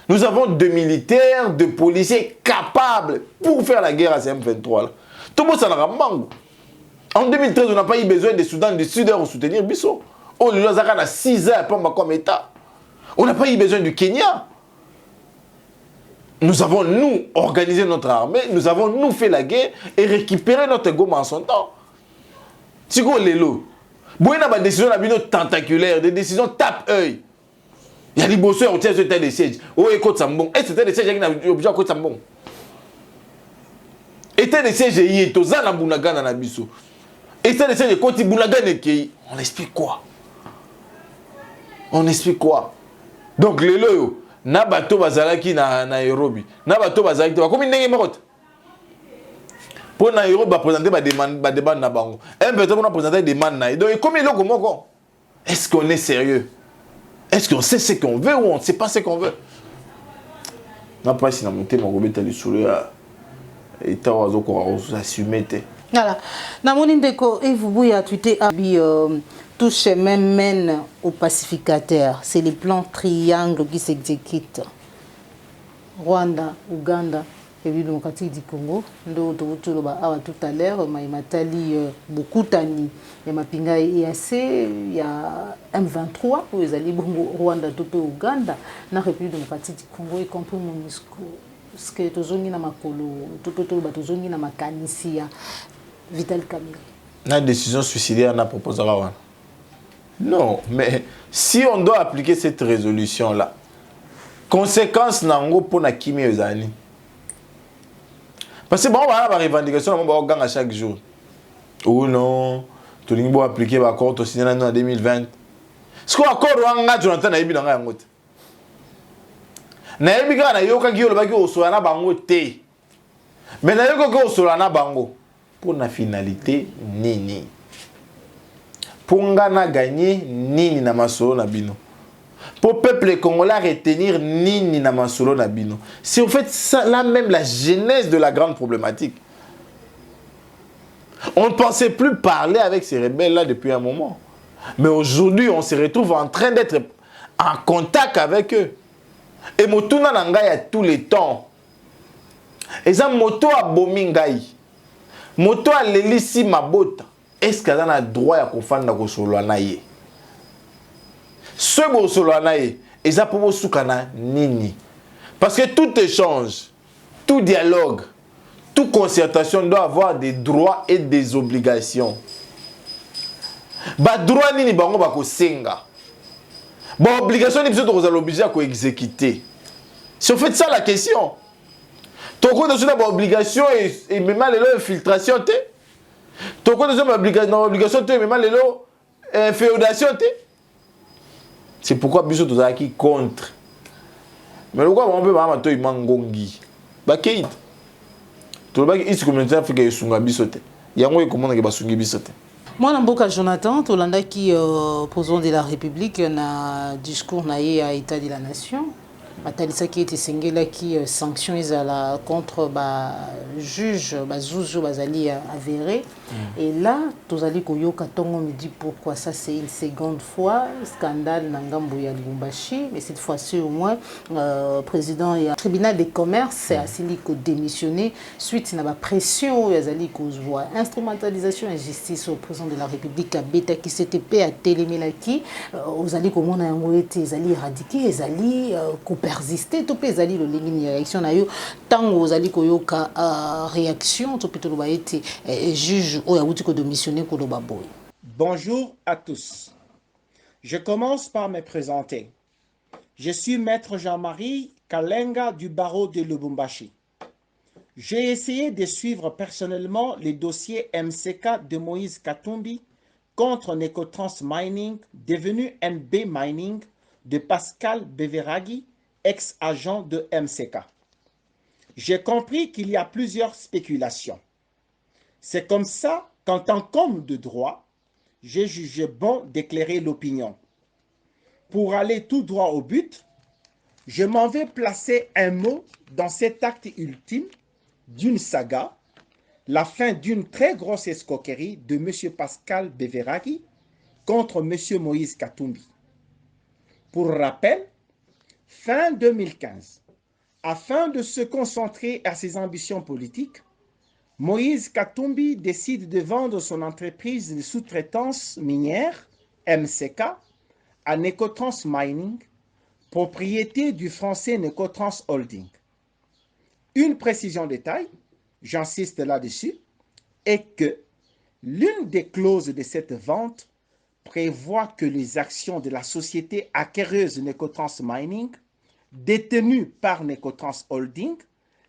Nous avons de militaires, de policiers capables pour faire la guerre à ces M23-là. Tout le monde s'en a mango. En 2013, on n'a pas eu besoin des Soudan du Sud pour soutenir Bissot. On lui a 6 ans pour comme État. On n'a pas eu besoin du Kenya. Nous avons, nous, organisé notre armée, nous avons, nous, fait la guerre et récupéré notre gomme en son temps. Si vous voulez, vous avez des décisions tentaculaires, des décisions tape-œil. Il y a des bosseurs qui ont été des sièges. Oh, écoute, ça bon. Et c'était des sièges qui ont obligé à côté ça bon. Et c'était des sièges qui ont été dans Bunaga dans Nabiso. Et c'était des sièges qui ont été Bunaga. On explique quoi? On explique quoi? Donc, les loyaux. Na bato bazalaki na Nairobi na bato bazalaki ba komi ndenge moko pour Nairobi ba présenter ba demande na bango un peu on a présenté des demandes na donc comme iloko moko. Est-ce qu'on est sérieux? Est-ce qu'on sait ce qu'on veut ou on ne sait pas ce qu'on veut? Na pas si na monter mon gobeta le solo ya eta wazo ko assumer te. Voilà. Na moni ndeko et vous ya tweeté abi tout chemin mène au pacificateur. C'est les plans triangles qui s'exécutent. Rwanda, Ouganda et puis démocratique du Congo. Tout à l'heure, Maïmatali, beaucoup tani. Il y a Mapinga et EAC, il y a M23, où ils allaient Rwanda, tout Ouganda, la République démocratique du Congo, y compris MONUSCO. Parce que tout le monde a makolo, tout le monde a makanisia. Vital Kamerhe. La décision suicidaire n'a proposé là. Non, mais si on doit appliquer cette résolution-là, conséquence nango pour na kimi ezani. Parce que bon, on va avoir revendication on va à chaque jour. Ou non, tout le monde appliquer l'accord au signé en 2020. Ce qu'on accord on a Jonathan Naibi dans yangote. nayebi kaka nayokaki olobaki osola na bango te mais nayokoki osola na bango pour na finalité nini pour nga na gagner nini na masolo na bino pour peuple congolais retenir nini na masolo na bino. C'est en fait ça là même la genèse de la grande problématique. On ne pensait plus parler avec ces rebelles là depuis un moment, mais aujourd'hui on se retrouve en train d'être en contact avec eux. Et motuna na ngai à tous les temps. Et ça moto a bomi ngai. Moto a lelisi mabota. Est-ce qu'il a droit à kofanda ko solo na ye? Ce bo solo na ye, et ça pour soukana nini. Parce que tout échange, tout dialogue, toute concertation doit avoir des droits et des obligations. Ba droit nini bango ba ko senga. Bon, obligation, nous sommes obligés à exécuter. C'est en fait ça la question. Ton compte de l'obligation et même l'infiltration. Ton compte de l'obligation et même l'inféodation. C'est pourquoi nous sommes qui contre. Mais pourquoi on peut pas faire un mangongi? Bakei. Tout le monde ici communauté africaine est sunga bisote. Il y a un comment on est sungi bisote. Moi, Namboka Jonathan, Tolanda qui président de la République, na discours naïe à État de la Nation. Matalisa qui était singela qui sanction contre juge Zouzou Bazali avéré. Et là, Tozali Koyoka Tongo me dit pourquoi ça c'est une seconde fois scandale Nangambo ya Lubumbashi, mais cette fois-ci au moins président et tribunal des commerces a Siliko démissionné suite à la pression Yazali Kozwa instrumentalisation et justice au président de la République à Beta qui s'était payé à Télémélaki aux alliés comme on a été les éradiqués les alliés persister tout peut zali le ligne réaction na yo tango zali koyoka réaction tout peut lo été juge o ya wuti ko démissionner ko lo baboy. Bonjour à tous. Je commence par me présenter. Je suis maître Jean-Marie Kalenga du barreau de Lubumbashi. J'ai essayé de suivre personnellement les dossiers MCK de Moïse Katumbi contre Necotrans Mining devenu NB Mining de Pascal Beveragi, ex-agent de MCK. J'ai compris qu'il y a plusieurs spéculations. C'est comme ça qu'en tant qu'homme de droit, j'ai jugé bon d'éclairer l'opinion. Pour aller tout droit au but, je m'en vais placer un mot dans cet acte ultime d'une saga, la fin d'une très grosse escroquerie de M. Pascal Beveragi contre M. Moïse Katumbi. Pour rappel, fin 2015, afin de se concentrer à ses ambitions politiques, Moïse Katumbi décide de vendre son entreprise de sous-traitance minière, MCK, à Necotrans Mining, propriété du français Necotrans Holding. Une précision de taille, j'insiste là-dessus, est que l'une des clauses de cette vente prévoit que les actions de la société acquéreuse Necotrans Mining, détenues par Necotrans Holding,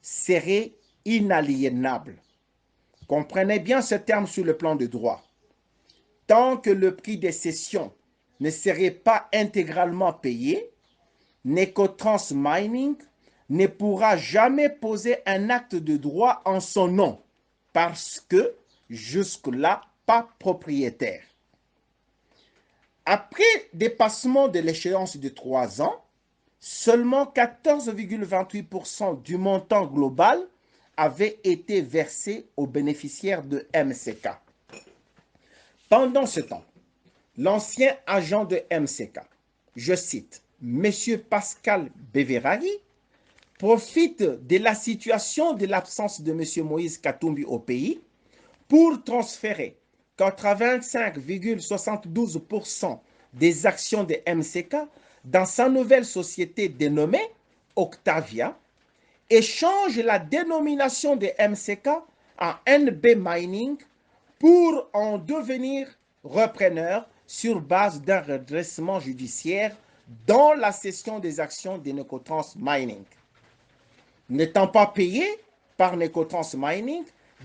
seraient inaliénables. Comprenez bien ce terme sur le plan de droit. Tant que le prix des cessions ne serait pas intégralement payé, Necotrans Mining ne pourra jamais poser un acte de droit en son nom parce que jusque-là, pas propriétaire. Après dépassement de l'échéance de 3 ans, seulement 14,28% du montant global avait été versé aux bénéficiaires de MCK. Pendant ce temps, l'ancien agent de MCK, je cite, M. Pascal Beveragi, profite de la situation de l'absence de M. Moïse Katumbi au pays pour transférer 85,72% des actions de MCK dans sa nouvelle société dénommée Octavia et change la dénomination de MCK en NB Mining pour en devenir repreneur sur base d'un redressement judiciaire dans la cession des actions de Necotrans Mining. N'étant pas payé par Necotrans Mining,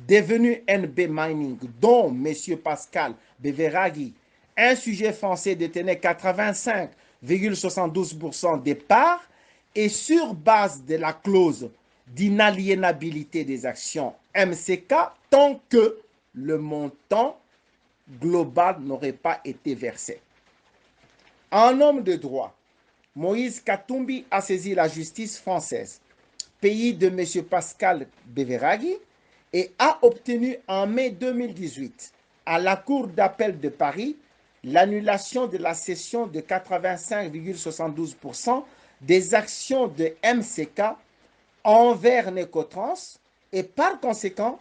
devenu NB Mining, dont M. Pascal Beveragi, un sujet français détenait 85,72% des parts et sur base de la clause d'inaliénabilité des actions MCK tant que le montant global n'aurait pas été versé. En homme de droit, Moïse Katumbi a saisi la justice française, pays de M. Pascal Beveraghi, et a obtenu en mai 2018 à la Cour d'appel de Paris l'annulation de la cession de 85,72% des actions de MCK envers Necotrans et par conséquent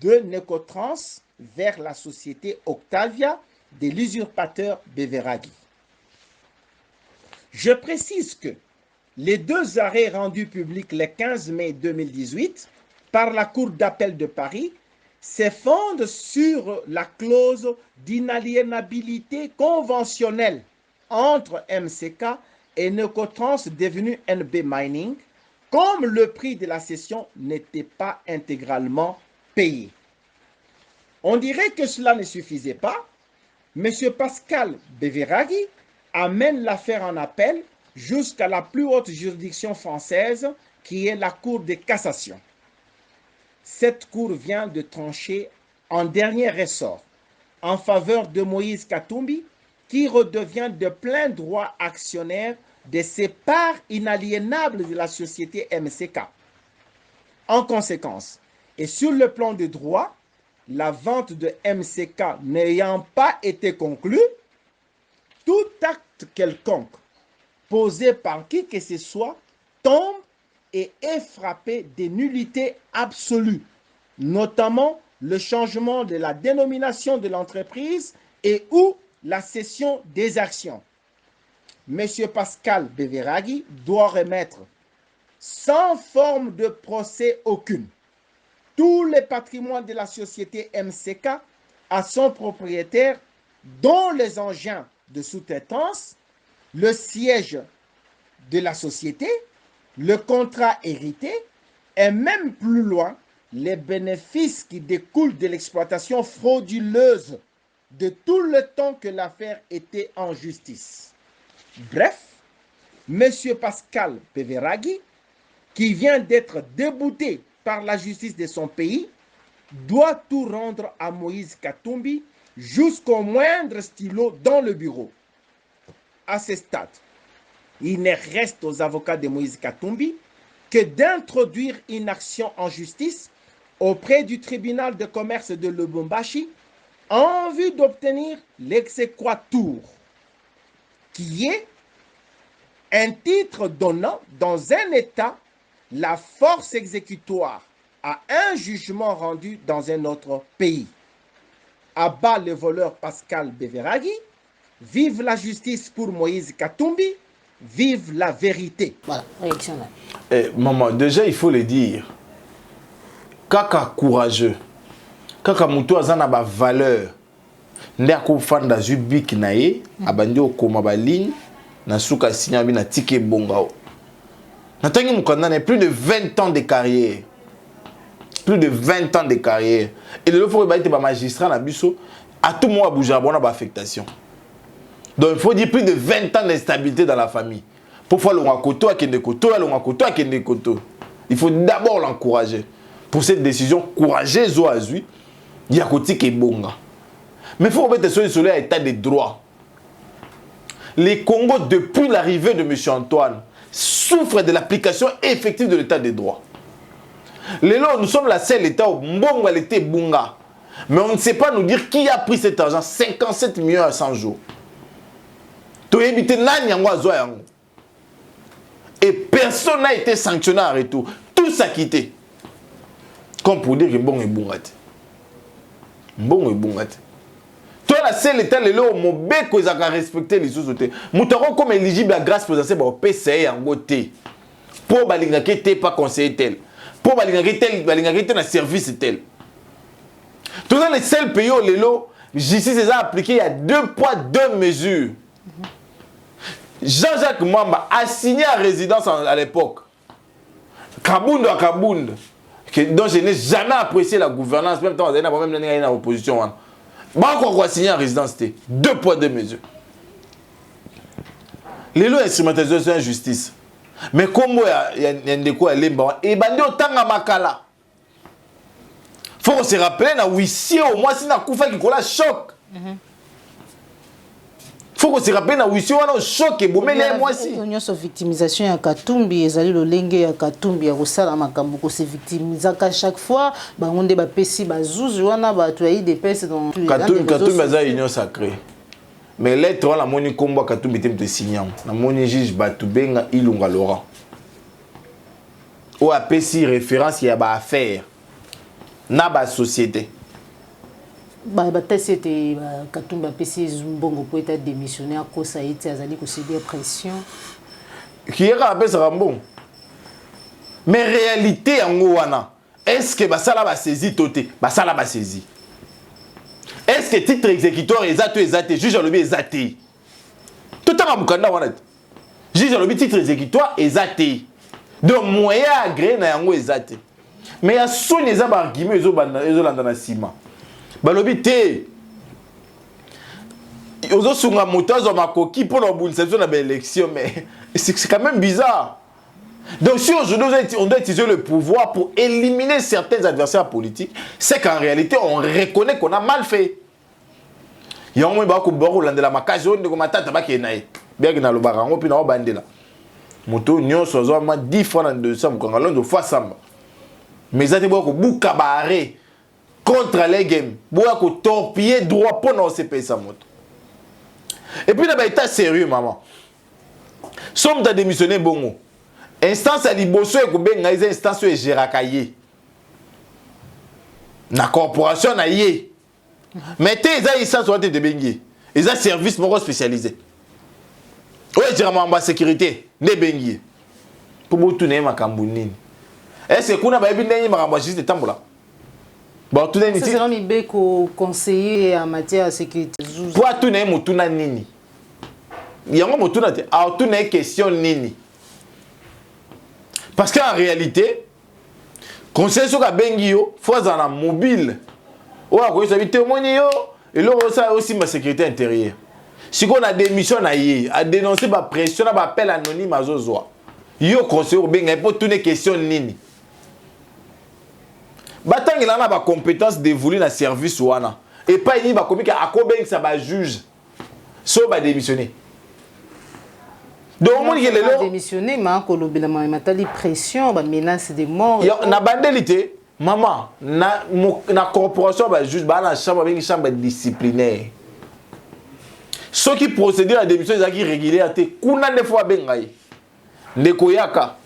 de Necotrans vers la société Octavia de l'usurpateur Beveraghi. Je précise que les deux arrêts rendus publics le 15 mai 2018 par la Cour d'appel de Paris se fondent sur la clause d'inaliénabilité conventionnelle entre MCK et Necotrans devenu NB Mining, comme le prix de la cession n'était pas intégralement payé. On dirait que cela ne suffisait pas. M. Pascal Beveraghi amène l'affaire en appel jusqu'à la plus haute juridiction française qui est la Cour de cassation. Cette cour vient de trancher en dernier ressort en faveur de Moïse Katumbi qui redevient de plein droit actionnaire de ses parts inaliénables de la société MCK. En conséquence, et sur le plan du droit, la vente de MCK n'ayant pas été conclue, tout acte quelconque posé par qui que ce soit tombe et est frappé de nullité absolue, notamment le changement de la dénomination de l'entreprise et ou la cession des actions. M. Pascal Beveraghi doit remettre sans forme de procès aucune tout le patrimoine de la société MCK à son propriétaire, dont les engins de sous-traitance, le siège de la société, le contrat hérité et même plus loin, les bénéfices qui découlent de l'exploitation frauduleuse de tout le temps que l'affaire était en justice. Bref, M. Pascal Beveraghi, qui vient d'être débouté par la justice de son pays, doit tout rendre à Moïse Katumbi jusqu'au moindre stylo dans le bureau. À ce stade, il ne reste aux avocats de Moïse Katumbi que d'introduire une action en justice auprès du tribunal de commerce de Lubumbashi en vue d'obtenir l'exéquatur, qui est un titre donnant dans un État la force exécutoire à un jugement rendu dans un autre pays. À bas le voleur Pascal Beveraghi, vive la justice pour Moïse Katumbi, vive la vérité. Voilà, réaction là. Maman, déjà il faut le dire. Kaka courageux. Kaka mutu azana ba valeur. Nde akofanda zubik na ye, abandi okoma ba ligne na suka sinya bi na tike bongao. Natangi mukanda plus de 20 ans de carrière. Plus de 20 ans de carrière. Et le faut que ba magistrat na biso à tout moment bouger bona ba affectation. Donc il faut dire plus de 20 ans d'instabilité dans la famille. Pour faire le koto akende koto, le koto akende koto. Il faut d'abord l'encourager pour cette décision courageuse au azui. Il y a côté qui est bon. Mais il faut mettre sur l'état de droit. Les Congos, depuis l'arrivée de M. Antoine, souffrent de l'application effective de l'état de droit. Nous sommes la seule état où Mbongo était bunga. Mais on ne sait pas nous dire qui a pris cet argent, 57 millions à 100 jours. Et personne n'a été sanctionné en retour. Tous a quitté. Comme pour dire que Mbongo est bungate. Mbongo est bungate. Toi, la seule état, le lot, mon bec, ils ont respecté les sous-autés. Moutaron comme éligible à grâce présidentielle, au PCA en côté. Pour balingake t'es pas conseiller tel. Pour balingake tel dans service tel. Tout dans les seuls pays où les lots, justice les a appliqués, il y a 2 poids 2 mesures. Jean-Jacques Mamba a signé à résidence à l'époque. Kabound à Kabound. Donc je n'ai jamais apprécié la gouvernance, même temps, on a même en opposition. Pourquoi signer en résidence? 2 poids 2 mesures. Les lois instrumentalisées sont injustice. Mais comme il y a des quoi lemba et bandi otanga makala. Faut se rappeler na huissier au moins si na kufa qui kola choc. Faut se rappeler na huissier wana choc et bomele moi si. On y a victimisation ya Katumbi ezali lolenge ya Katumbi ya kosala makambo ko se victimisaka chaque fois bangonde ba pesi bazuzu wana ba to yi des pesi dans Katumbi baza union sacrée. Mais lettre wana moni kombo Katumbi temte signant. Na moni juge Batubenga Ilunga Laurent. Ou a pesi référence ya ba affaire. Na ba société. Ba société Katumbi a pesi mbongo pour être démissionnaire ko ça été azali ko subir pression. Qui est rappelé ça bon. Mais réalité en wana. Est-ce que basala ba saisi toté? Basala ba saisi. Est-ce que titre exécutoire exact juge à l'objet exact? Tout à mukanda wana. Juge à l'objet titre exécutoire exact. Donc moyen agré na yango exact. Mais ya soni za ba argument ezo landa na sima. Ba lobi te. Ozo sunga motazo makoki pour l'obunception na élection mais c'est quand même bizarre. Donc si aujourd'hui on doit utiliser le pouvoir pour éliminer certains adversaires politiques, c'est qu'en réalité on reconnaît qu'on a mal fait. Il y a un moment où on a la makazi on dit matata ba kenae. Bien que na lo barango puis na bandela. Moto nyonso zo ma 10 fois dans 200 ko ngalondo fois samba. Mais ça te beaucoup buka barré contre les games. Beaucoup torpiller droit pour non CP sa moto. Et puis là état sérieux maman. Somme ta démissionné bongo. Instance à liboso et kubenga les instances et gérakaye. Na corporation na yé. Mettez les instances soit de bengi. Les services moko spécialisés. Ouais, généralement en sécurité, ne bengi. Pour vous tourner ma kambunini. Est-ce que kuna ba ebi ndeni makambo juste tambola? Bon tout nini. C'est l'homme ibeko conseiller en matière de sécurité. Pour tout nini mutuna nini. Yango mutuna te. A tout nini question nini. Parce qu'en réalité, conseiller sur ka bengi yo, faut en mobile. Ou a ko ça témoigner yo et là ça aussi ma sécurité intérieure. Si on a des missions à y a dénoncer ba pression ba appel anonyme à zozoa. Yo conseiller benga pour toutes les questions nini. Batang il a ba compétence dévolue dans service wana et pas ni ba communiquer à combien ça ba juge so ba démissionner. Donc on dit que les démissionner mais ko lobela matali pression ba menace de mort. Na bandelité maman na corporation ba juge ba na chambre avec chambre disciplinaire. Ceux qui procédent à la démission ils qui régulière te kuna ne fois bengai. Ndeko yaka.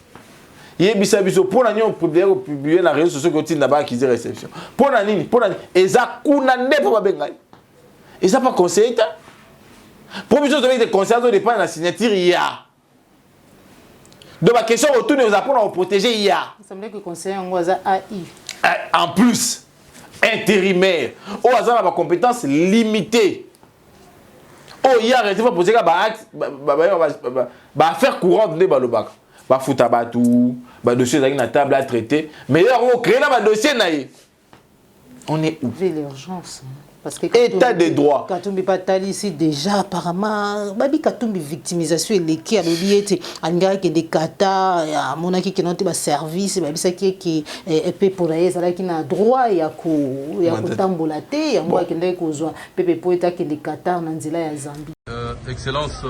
Yebisa biso pour nani on publier na réseaux sociaux que na ba qui réception. Pour nani eza kuna ne fois bengai. Et ça pas conseiller ta. Pour biso de des conseils de dépend la signature ya. De ma question retourne aux apprendre à protéger ya. Il semblait que conseiller en waza AI. En plus intérimaire au hasard ma compétence limitée. Oh hier arrêtez pas poser ba faire courante de balobaka. Ba futa batu, ba dossier dans la table à traiter, mais là on crée là ba dossier naïe. On est où? L'urgence. Parce que état de droit. Katumbi patali ici déjà apparemment babi Katumbi victimisation et qui a l'oublié anga que des kata ya monaki qui n'ont pas service babi ça qui épée pour les ça qui n'a droit ya ko tambolaté ya moi qui ndai ko zo pepe poeta qui des kata na nzela ya Zambie. Excellence,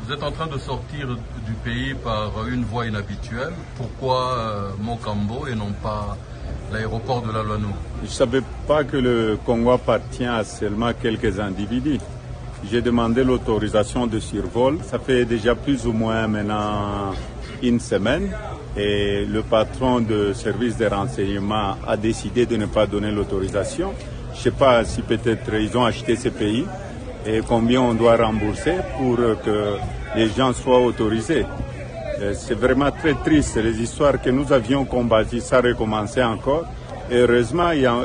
vous êtes en train de sortir du pays par une voie inhabituelle. Pourquoi Mokambo et non pas l'aéroport de la Loanou? Je ne savais pas que le Congo appartient à seulement quelques individus. J'ai demandé l'autorisation de survol. Ça fait déjà plus ou moins maintenant une semaine. Et le patron de service de renseignement a décidé de ne pas donner l'autorisation. Je ne sais pas si peut-être ils ont acheté ces pays et combien on doit rembourser pour que les gens soient autorisés. C'est vraiment très triste. Les histoires que nous avions combattues, ça recommençait encore. Et heureusement, il y a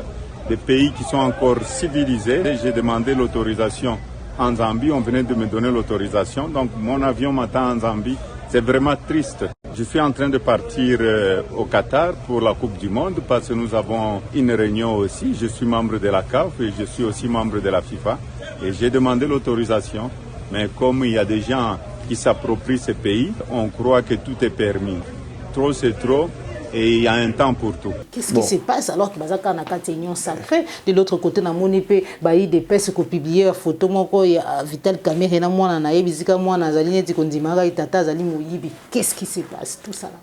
des pays qui sont encore civilisés. J'ai demandé l'autorisation en Zambie. On venait de me donner l'autorisation. Donc mon avion m'attend en Zambie. C'est vraiment triste. Je suis en train de partir au Qatar pour la Coupe du Monde parce que nous avons une réunion aussi. Je suis membre de la CAF et je suis aussi membre de la FIFA. Et j'ai demandé l'autorisation. Mais comme il y a des gens qui s'approprient ce pays. On croit que tout est permis. Trop c'est trop. Et il y a un temps pour tout. Qu'est-ce qui se passe alors que Bazaka n'a qu'à union sacrée? De l'autre côté, dans mon épée, il y a des personnes qui ont publié une photo, il y a Vital Kamere, qu'est-ce qui se passe? Tout ça là.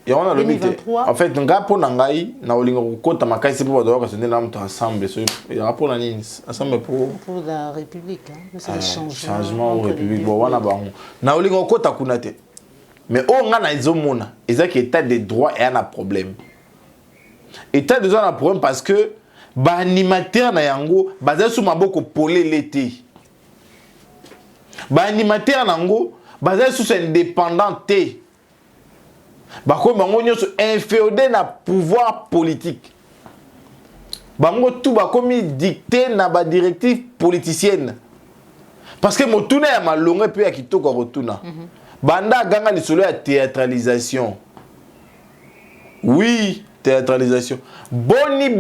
Et on a 2023. En fait, ngapo nangai na olingo kota makaisi pour doka se ndena mtu ensemble so il rapport na nini ensemble pour la République c'est le changement au République bon wana bango na olingo kota kuna te mais on nga na izomona ezaki état de droit et un problème état de droit na problème parce que ba animateur na yango bazali sous maboko polé l'été ba animateur nango bazali sous indépendant te bako bango nyonso inféodé na pouvoir politique bango tout bakomi dicté na ba directive politicienne parce que motuna ya malonga pe ya kitoko rotuna banda ganga lisolo ya théâtralisation oui théâtralisation boni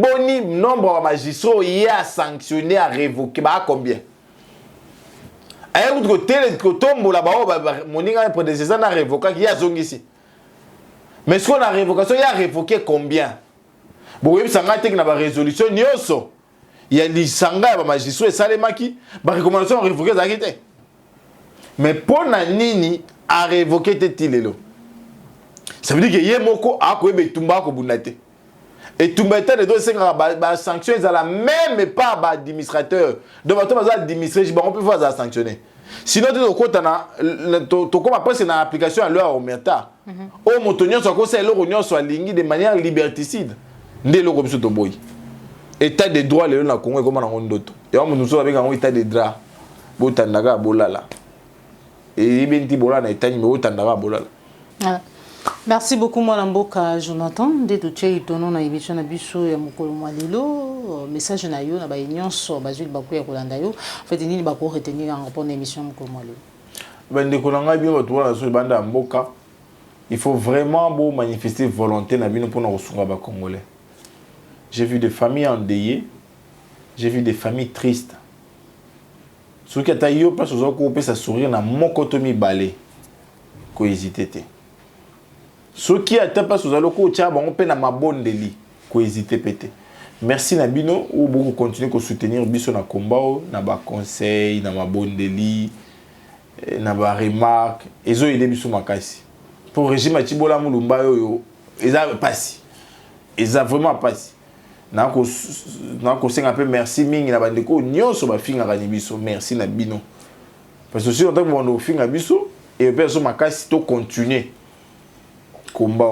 nombre de magistrats y a sanctionné à révoquer ba combien aye ko télé ko tombola ba moninga prédécesseur na révoquer qui a zongisi. Mais ce qu'on a révocation, il y a révoqué combien? Bon, il y a une résolution, il y a des sangs, des magistrats, et ça les maquis, des recommandations révoquées. Mais pour Nini, a révoqué Tétilelo. Ça veut dire que Yemoko a coupé Tumba Kobunate. Et Tumba était de deux sanctions, ils ont la même pas d'administrateur. Donc, l'administration, on peut voir ça sanctionner. Sinon, tu as après c'est une application à l'heure au Meta. Au motonio soit conseil l'euro soit lingi de manière liberticide. Ndé le comme to boy. État de droit le na Congo comme na ndoto. Et on nous avec un état de droit. Botandaga bolala. Et ibenti bolala état mais botandaga bolala. Merci beaucoup Mwalamboka Jonathan de toucher itono na émission na biso ya mokolo mwalilo message na yo na ba nyonso bazuli bakuya kolanda yo en fait nini bako retenir en rapport na émission mokolo mwalilo bande kolanga bien bato na so banda mboka il faut vraiment beau manifester volonté na bino pour na kosunga ba congolais. J'ai vu des familles endeuillées, j'ai vu des familles tristes. Ce qui a yo place aux ko pesa sourire na mokotomi balé ko hésiter té. Ce qui a été passé aux alocos, on peut na mabondeli, ko hésiter pété. Merci Nabino ou beaucoup continuer à soutenir biso na combat, na ba conseil, na mabondeli, na ba remarque, ezo aider biso makasi. Pour régime Tibola Mulumba yo, eza passi. Eza vraiment passi. Na ko senga peu merci mingi na bandeko nyonso ba finga ka biso, merci Nabino. Parce que si on t'a bon finga biso et personne makasi to continuer. Combat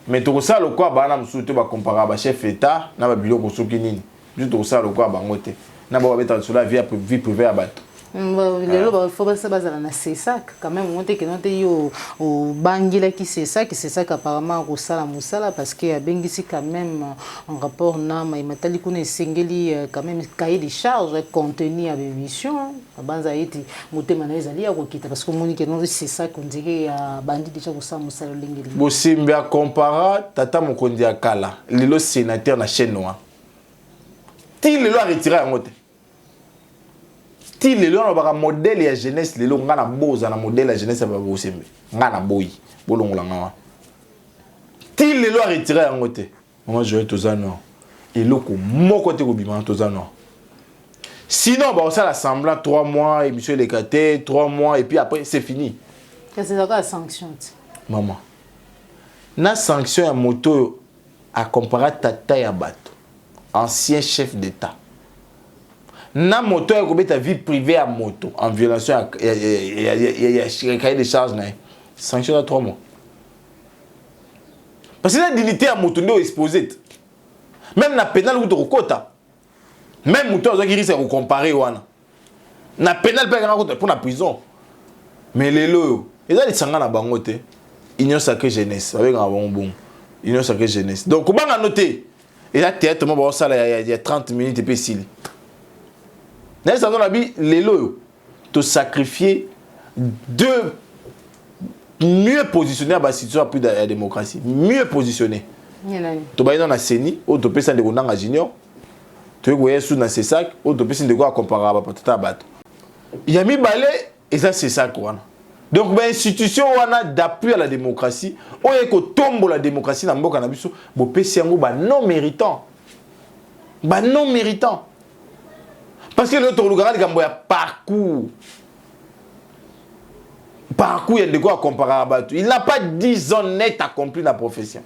mais to ça le quoi bana msuto ba comparer ba chef état na ba biloko soki nini juste ça le quoi bango te na ba beta sur la vie privée à bato lelo ba faut pas ça bazala na c'est ça quand même on te que non te yo au bangila qui c'est ça apparemment au sala musala parce que bengisi quand même en rapport na ma matali kuna singeli quand même cahier des charges contenu à émission banza iti motema na ezali ya kokita parce que moni que non c'est ça qu'on dirait bandi déjà au sala musala lingeli bo simba compara tata mokondi akala lelo sénateur na chaîne noire ti lelo a retiré en mote ti lelo on ba modèle ya jeunesse lelo ngana boza na modèle ya jeunesse ba bosembe ngana boyi bolongola ngawa ti lelo a retiré en mote moi je vais tozano eloko moko te ko bima tozano sinon bah ça l'assemblée 3 mois émission les caté 3 mois et puis après c'est fini c'est ça la sanction maman na sanction ya moto a comparer tata ya bato ancien chef d'état na moto ya kobeta vie privée à moto en violation ya cahier de charge na sanction à 3 mois parce que la dignité à moto ndo exposé même na pénal ou to kota même moto azaki risque de comparer wana na pénal pe ngana pour la prison mais lelo ezali sanga na bango te union sacrée jeunesse avec un bon union sacrée jeunesse donc comment on noter et là théâtre moi ça il y a 30 minutes et puis s'il n'est ça dans la vie lelo te sacrifier de mieux positionner à la situation plus de la démocratie mieux positionner to ba dans la CENI ou to pesa de konanga junior tu vois sous dans ces sacs ou to pesa de quoi comparer à patata bato il y a mis balé et ça c'est ça quoi Donc ben institution wana d'appui à la démocratie oye ko tombo la démocratie na mboka na biso bo pesi yango ba non méritant. Ba non méritant. Parce que l'autre lugara likambo ya parcours. Parcours il y a de quoi comparer à Batou. Il n'a pas 10 ans net accompli dans la profession.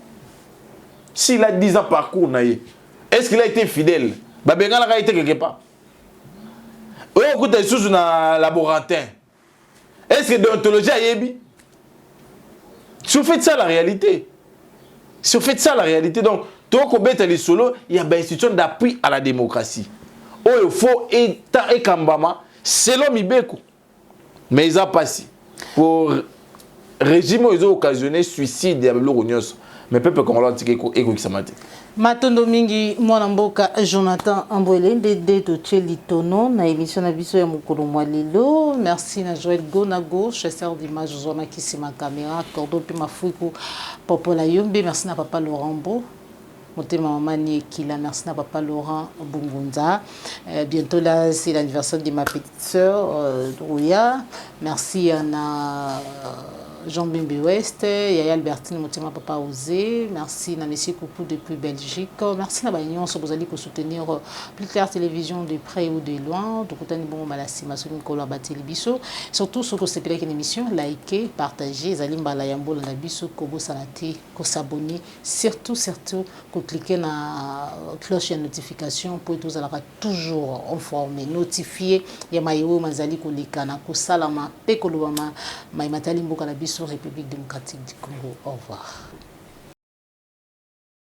S'il a 10 ans parcours est-ce qu'il a été fidèle? Ba benga la été quelque part. Oye écoute sous na laboratin. Est-ce que déontologie a yebi? Si vous faites ça la réalité. Si vous faites ça la réalité, donc, il y a une institution d'appui à la démocratie. Oh, il faut État et Kambama, selon Mibeko. Mais ils ont passé. Pour régime, ils ont occasionné suicide et l'Union. Mais peuple congolais, c'est égoïstique. Matondo mingi mwana mboka Jonathan Ambwele ndede toche litono na émission na biso ya mukolo mwalelo. Merci na Joël Gonago, chasseur d'images zona kisima caméra cordo pe mafuku popola yombe. Merci na papa Laurent Bo. Motema mamani Kila, merci na papa Laurent Bungunza. Bientôt là c'est l'anniversaire de ma petite sœur Rouya. Merci na Jean Bimbi West, Yaya Albertine Motema Papa Osé, merci na Monsieur Coucou depuis Belgique, merci na Bagnon, si vous allez soutenir Plus Clair Télévision de près ou de loin, donc vous avez bon malassi, Massoum Kola Bateli Bisso, surtout ce que c'est pour une émission, likez, partagez, Zalim Balayambo la Bisso, Kobo Sanati, ko s'abonner, surtout ko cliquer na cloche de notification pour tous alors toujours informé, notifié, Yamayo Mazali ko likana, ko salama, pe ko lubama, Maimatali Mboka la Bisso République démocratique du Congo. Au revoir.